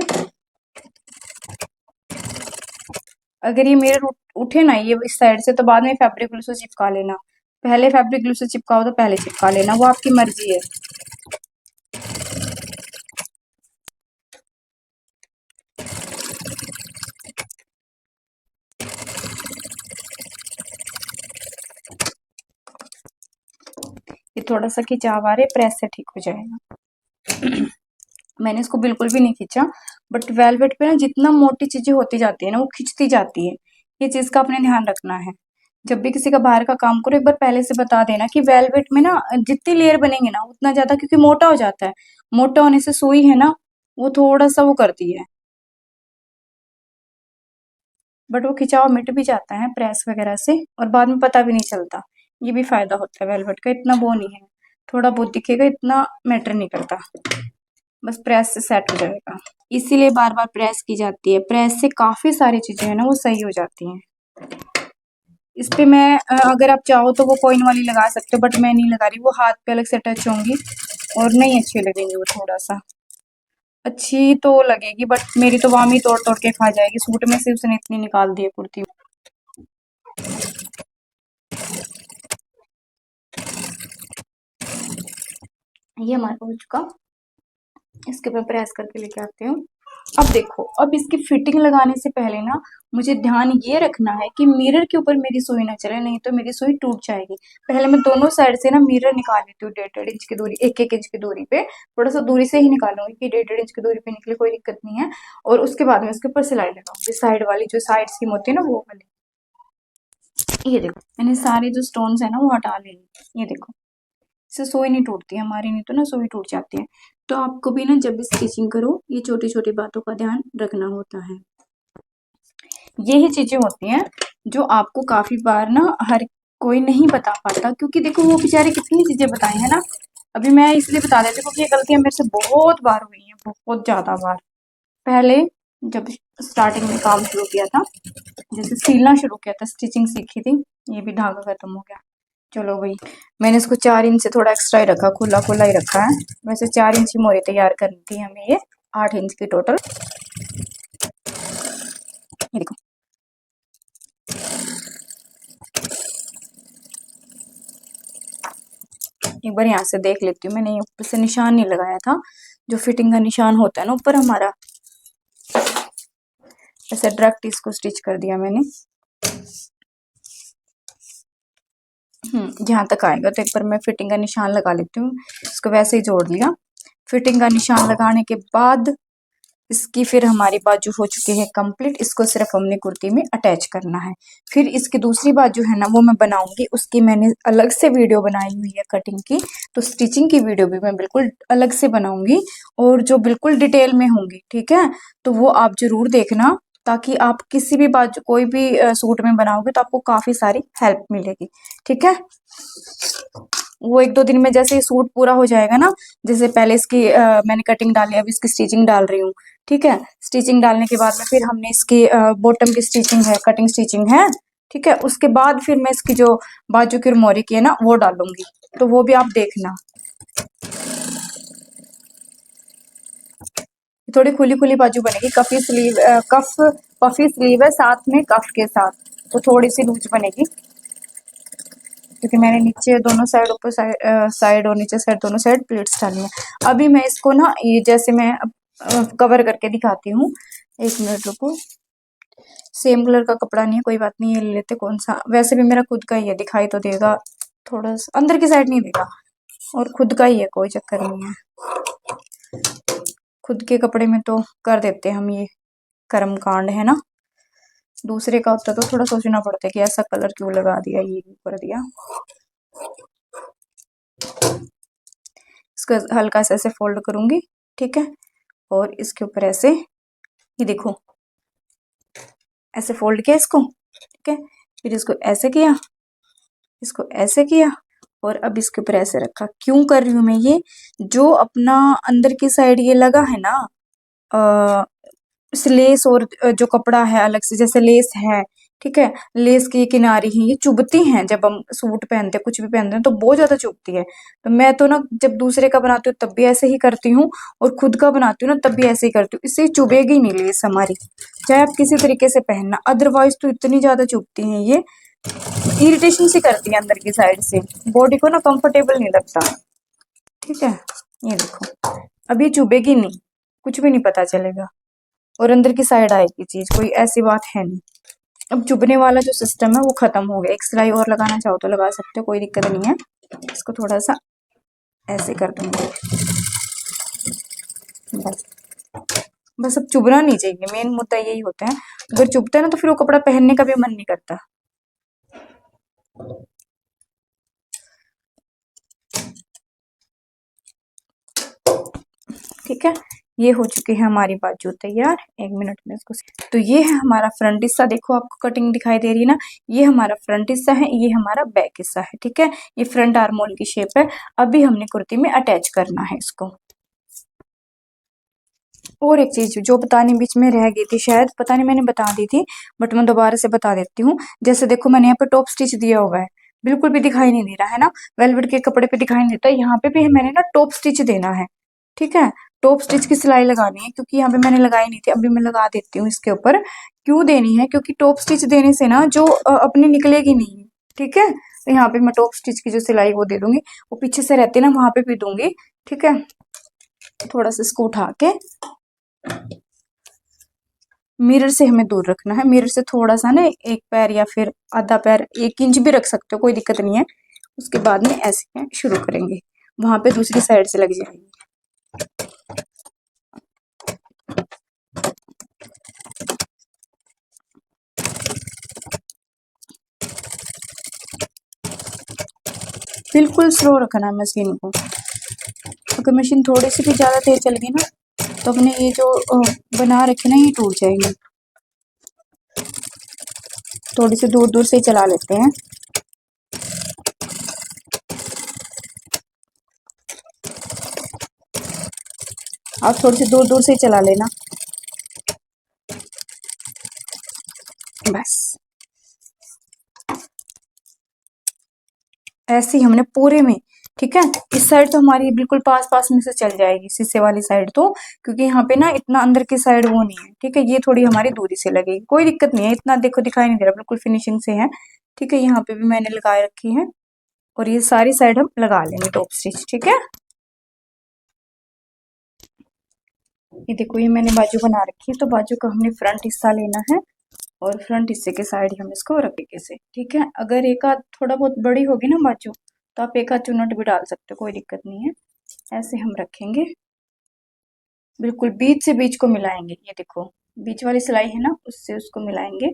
अगर ये मिरर उठे ना ये इस साइड से, तो बाद में फैब्रिक ग्लू से चिपका लेना। पहले फैब्रिक ग्लू से चिपकाओ तो पहले चिपका लेना, वो आपकी मर्जी है। ये थोड़ा सा खिंचाव आ रहा है, प्रेस से ठीक हो जाएगा। मैंने इसको बिल्कुल भी नहीं खींचा, बट वेलवेट पे ना जितना मोटी चीजें होती जाती है ना, वो खिंचती जाती है। ये चीज का अपने ध्यान रखना है। जब भी किसी का बाहर का काम करो, एक बार पहले से बता देना कि वेलवेट में ना जितनी लेयर बनेंगे ना उतना ज्यादा, क्योंकि मोटा हो जाता है। मोटा होने से सुई है ना वो थोड़ा सा वो करती है, बट वो खिंचाव मिट भी जाता है प्रेस वगैरह से, और बाद में पता भी नहीं चलता। ये भी फायदा होता है वेलवेट का, इतना वो नहीं है, थोड़ा बहुत दिखेगा, इतना मैटर नहीं करता, बस प्रेस से सेट हो जाएगा। इसीलिए बार बार प्रेस की जाती है, प्रेस से काफी सारी चीजें है ना वो सही हो जाती हैं। इस पे मैं अगर आप चाहो तो वो कॉइन वाली लगा सकते हो, बट मैं नहीं लगा रही, वो हाथ पे अलग से टच होंगी और नहीं अच्छी लगेंगी वो, थोड़ा सा अच्छी तो लगेगी बट मेरी तो वामी तोड़ तोड़ के खा जाएगी, सूट में से उसने इतनी निकाल दी है कुर्ती। ये हमारा हो चुका, इसके ऊपर प्रेस करके लेके आती हूँ। अब देखो, अब इसकी फिटिंग लगाने से पहले ना मुझे ध्यान ये रखना है कि मिरर के ऊपर मेरी सुई ना चले, नहीं तो मेरी सुई टूट जाएगी। पहले मैं दोनों साइड से ना मिरर निकाल लेती हूँ, 1.5 इंच की दूरी, 1-1 इंच की दूरी पे, थोड़ा सा दूरी से ही निकालूंगी कि 1.5 इंच की दूरी पे निकले, कोई दिक्कत नहीं है। और उसके बाद में उसके ऊपर सिलाई लगाऊंगी, साइड वाली जो साइड सीम होती है ना वो वाली। ये देखो मैंने सारे जो स्टोन्स है ना वो हटा लिए, ये देखो, इससे सुई नहीं टूटती हमारी, नहीं तो ना सुई टूट जाती है। तो आपको भी ना जब भी स्टिचिंग करो ये छोटी छोटी बातों का ध्यान रखना होता है। यही चीजें होती हैं जो आपको काफी बार ना हर कोई नहीं बता पाता, क्योंकि देखो वो बेचारे कितनी चीजें बताई है ना। अभी मैं इसलिए बता देती हूँ क्योंकि ये गलतियां मेरे से बहुत बार हुई हैं, बहुत ज्यादा बार। पहले जब स्टार्टिंग में काम शुरू किया था, जैसे सिलना शुरू किया था, स्टिचिंग सीखी थी, ये भी धागा खत्म हो गया। चलो भाई, मैंने इसको 4 इंच से थोड़ा एक्स्ट्रा ही रखा, खुला खुला ही रखा है। वैसे 4 इंच की मोरी तैयार करनी थी हमें, ये 8 इंच की टोटल। ये देखो, एक बार यहाँ से देख लेती हूँ, मैंने ऊपर से निशान नहीं लगाया था, जो फिटिंग का निशान होता है ना ऊपर हमारा, ऐसे डायरेक्ट इसको स्टिच कर दिया मैंने। जहाँ तक आएगा तो एक बार मैं फिटिंग का निशान लगा लेती हूँ, इसको वैसे ही जोड़ लिया। फिटिंग का निशान लगाने के बाद इसकी फिर हमारी बाजू हो चुकी है कंप्लीट, इसको सिर्फ हमने कुर्ती में अटैच करना है। फिर इसकी दूसरी बाजू है ना वो मैं बनाऊंगी, उसकी मैंने अलग से वीडियो बनाई हुई है कटिंग की, तो स्टिचिंग की वीडियो भी मैं बिल्कुल अलग से बनाऊंगी, और जो बिल्कुल डिटेल में होंगी, ठीक है। तो वो आप जरूर देखना, ताकि आप किसी भी बाजू कोई भी सूट में बनाओगे तो आपको काफी सारी हेल्प मिलेगी, ठीक है। वो 1-2 दिन में जैसे सूट पूरा हो जाएगा ना, जैसे पहले इसकी मैंने कटिंग डाली, अब इसकी स्टिचिंग डाल रही हूँ, ठीक है। स्टिचिंग डालने के बाद में फिर हमने इसकी बॉटम की स्टिचिंग है, कटिंग स्टिचिंग है, ठीक है। उसके बाद फिर मैं इसकी जो बाजू की और मोरी की है ना वो डालूंगी, तो वो भी आप देखना। थोड़ी खुली खुली बाजू बनेगी, कफी स्लीव, कफ पफी स्लीव है साथ में कफ के साथ, तो थोड़ी सी लूज बनेगी, क्योंकि मैंने नीचे दोनों साइड, ऊपर साइड और नीचे साइड दोनों साइड प्लेट्स डाली हैं। अभी मैं इसको ना ये जैसे मैं कवर करके दिखाती हूँ, 1 मिनट रुको। सेम कलर का कपड़ा नहीं है, कोई बात नहीं, ये ले लेते, कौन सा, वैसे भी मेरा खुद का ही है, दिखाई तो देगा, थोड़ा सा अंदर की साइड नहीं देगा, और खुद का ही है, कोई चक्कर नहीं है। खुद के कपड़े में तो कर देते हम ये कर्म कांड, है ना। दूसरे का होता तो थोड़ा सोचना पड़ता है कि ऐसा कलर क्यों लगा दिया, ये क्यों कर दिया। इसको हल्का सा ऐसे फोल्ड करूंगी, ठीक है, और इसके ऊपर ऐसे, ये देखो ऐसे फोल्ड किया इसको, ठीक है। फिर इसको ऐसे किया, इसको ऐसे किया, और अब इसके ऊपर ऐसे रखा। क्यों कर रही हूँ मैं ये, जो अपना अंदर की साइड ये लगा है ना, इस लेस और जो कपड़ा है अलग से, जैसे लेस है, ठीक है, लेस की किनारी ही ये चुभती हैं, जब हम सूट पहनते हैं, कुछ भी पहनते हैं तो बहुत ज्यादा चुभती है। तो मैं तो ना जब दूसरे का बनाती हूँ तब भी ऐसे ही करती हूँ, और खुद का बनाती हूँ ना तब भी ऐसे ही करती हूँ, इससे चुभेगी नहीं लेस हमारी, चाहे आप किसी तरीके से पहनना, अदरवाइज तो इतनी ज्यादा चुभती हैं ये, इरिटेशन सी करती है अंदर की साइड से, बॉडी को ना कंफर्टेबल नहीं लगता, ठीक है। ये देखो, अब ये चुभेगी नहीं, कुछ भी नहीं पता चलेगा, और अंदर की साइड आएगी चीज, कोई ऐसी बात है नहीं। अब चुभने वाला जो सिस्टम है वो खत्म हो गया, एक सिलाई और लगाना चाहो तो लगा सकते हो, कोई दिक्कत नहीं है। इसको थोड़ा सा ऐसे कर दूंगी, बस बस अब चुभना नहीं चाहिए, मेन मुद्दा यही होता है। अगर चुभता है ना तो फिर वो कपड़ा पहनने का भी मन नहीं करता, ठीक है। ये हो चुकी है हमारी बाजू तैयार। 1 मिनट में इसको, तो ये है हमारा फ्रंट हिस्सा, देखो आपको कटिंग दिखाई दे रही है ना, ये हमारा फ्रंट हिस्सा है, ये हमारा बैक हिस्सा है, ठीक है। ये फ्रंट आर्म होल की शेप है। अभी हमने कुर्ती में अटैच करना है इसको। और एक चीज जो बताने बीच में रह गई थी, शायद पता नहीं मैंने बता दी थी, बट मैं दोबारा से बता देती हूँ। जैसे देखो मैंने यहाँ पे टॉप स्टिच दिया हुआ है, बिल्कुल भी दिखाई नहीं दे रहा है ना, वेलवेट के कपड़े पे दिखाई नहीं देता, यहाँ पे भी मैंने ना टॉप स्टिच देना है, ठीक है। टॉप स्टिच की सिलाई लगानी है, क्योंकि यहाँ पे मैंने लगाई नहीं थी, अभी मैं लगा देती हूँ इसके ऊपर। क्यों देनी है, क्योंकि टॉप स्टिच देने से ना जो अपनी निकलेगी नहीं, ठीक है। तो यहाँ पे मैं टॉप स्टिच की जो सिलाई वो दे दूंगी, वो पीछे से रहती है ना, वहां पे भी दूंगी, ठीक है। थोड़ा सा इसको उठा के मिरर से हमें दूर रखना है, मिरर से थोड़ा सा ना, 1 पैर या फिर आधा पैर, 1 इंच भी रख सकते हो, कोई दिक्कत नहीं है। उसके बाद में ऐसे शुरू करेंगे, वहां पे दूसरी साइड से लग जाएगी। बिल्कुल स्लो रखना है मशीन को, अगर मशीन थोड़ी सी भी ज्यादा तेज चल गई ना, तो अपने ये जो बना रखे ना, ये टूट जाएंगे। थोड़ी सी दूर दूर से ही चला लेते हैं। आप थोड़ी सी दूर दूर से ही चला लेना, बस ऐसे ही हमने पूरे में, ठीक है। इस साइड तो हमारी बिल्कुल पास पास में से चल जाएगी, शीशे वाली साइड तो, क्योंकि यहाँ पे ना इतना अंदर की साइड वो नहीं है, ठीक है। ये थोड़ी हमारी दूरी से लगेगी, कोई दिक्कत नहीं है, इतना देखो दिखाई नहीं दे रहा, बिल्कुल फिनिशिंग से है, ठीक है। यहाँ पे भी मैंने लगाए रखी है, और ये सारी साइड हम लगा लेंगे टॉप स्टिच, ठीक है। ये देखो, ये मैंने बाजू बना रखी है, तो बाजू का हमने फ्रंट हिस्सा लेना है, और फ्रंट हिस्से के साइड हम इसको रखेंगे से, ठीक है। अगर एक आध थोड़ा बहुत बड़ी होगी ना बाजू, तो आप एक आध चुन्नट भी डाल सकते हो, कोई दिक्कत नहीं है। ऐसे हम रखेंगे, बिल्कुल बीच से बीच को मिलाएंगे, ये देखो बीच वाली सिलाई है ना, उससे उसको मिलाएंगे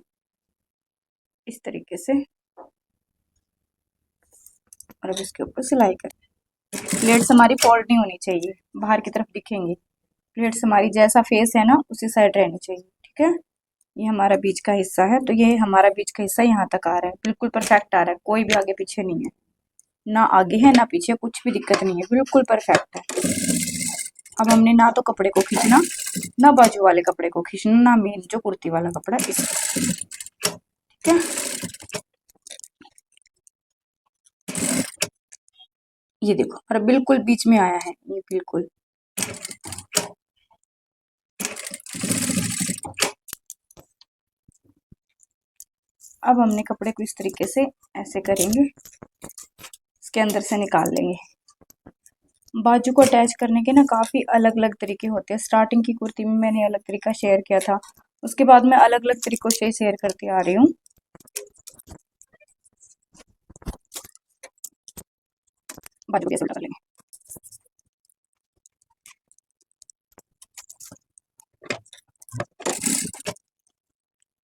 इस तरीके से, और अब इसके ऊपर सिलाई करें। प्लेट्स हमारी फोल्ड नहीं होनी चाहिए, बाहर की तरफ दिखेंगी प्लेट्स हमारी, जैसा फेस है ना उसी साइड रहनी चाहिए, ठीक है। ये हमारा बीच का हिस्सा है, तो ये हमारा बीच का हिस्सा यहाँ तक आ रहा है, बिल्कुल परफेक्ट आ रहा है, कोई भी आगे पीछे नहीं है, ना आगे है ना पीछे, कुछ भी दिक्कत नहीं है, बिल्कुल परफेक्ट है। अब हमने ना तो कपड़े को खींचना, ना बाजू वाले कपड़े को खींचना, ना मेन जो कुर्ती वाला कपड़ा, इसको, ठीक है। ये देखो, और बिल्कुल बीच में आया है ये, बिल्कुल। अब हमने कपड़े को इस तरीके से ऐसे करेंगे, इसके अंदर से निकाल लेंगे। बाजू को अटैच करने के ना काफी अलग अलग तरीके होते हैं, स्टार्टिंग की कुर्ती में मैंने अलग तरीका शेयर किया था, उसके बाद मैं अलग अलग तरीकों से शेयर करती आ रही हूँ। बाजू को ऐसे उल्टा कर लेंगे,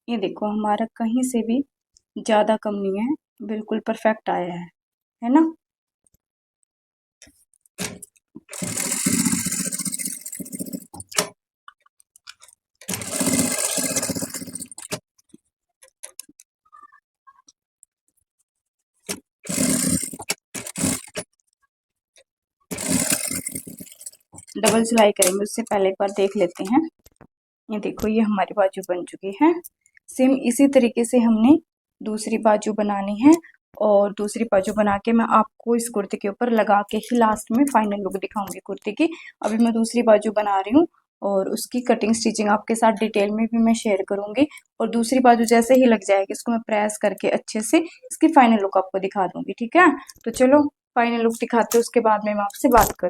ये देखो हमारा कहीं से भी ज्यादा कम नहीं है, बिल्कुल परफेक्ट आया है ना। डबल सिलाई करेंगे, उससे पहले एक बार देख लेते हैं। ये देखो, ये हमारी बाजू बन चुकी है। सेम इसी तरीके से हमने दूसरी बाजू बनानी है, और दूसरी बाजू बना के मैं आपको इस कुर्ती के ऊपर लगा के ही लास्ट में फाइनल लुक दिखाऊंगी कुर्ती की। अभी मैं दूसरी बाजू बना रही हूँ, और उसकी कटिंग स्टिचिंग आपके साथ डिटेल में भी मैं शेयर करूंगी, और दूसरी बाजू जैसे ही लग जाएगी इसको मैं प्रेस करके अच्छे से इसकी फाइनल लुक आपको दिखा दूंगी, ठीक है। तो चलो फाइनल लुक दिखाते हैं, उसके बाद में मैं आपसे बात करूँ।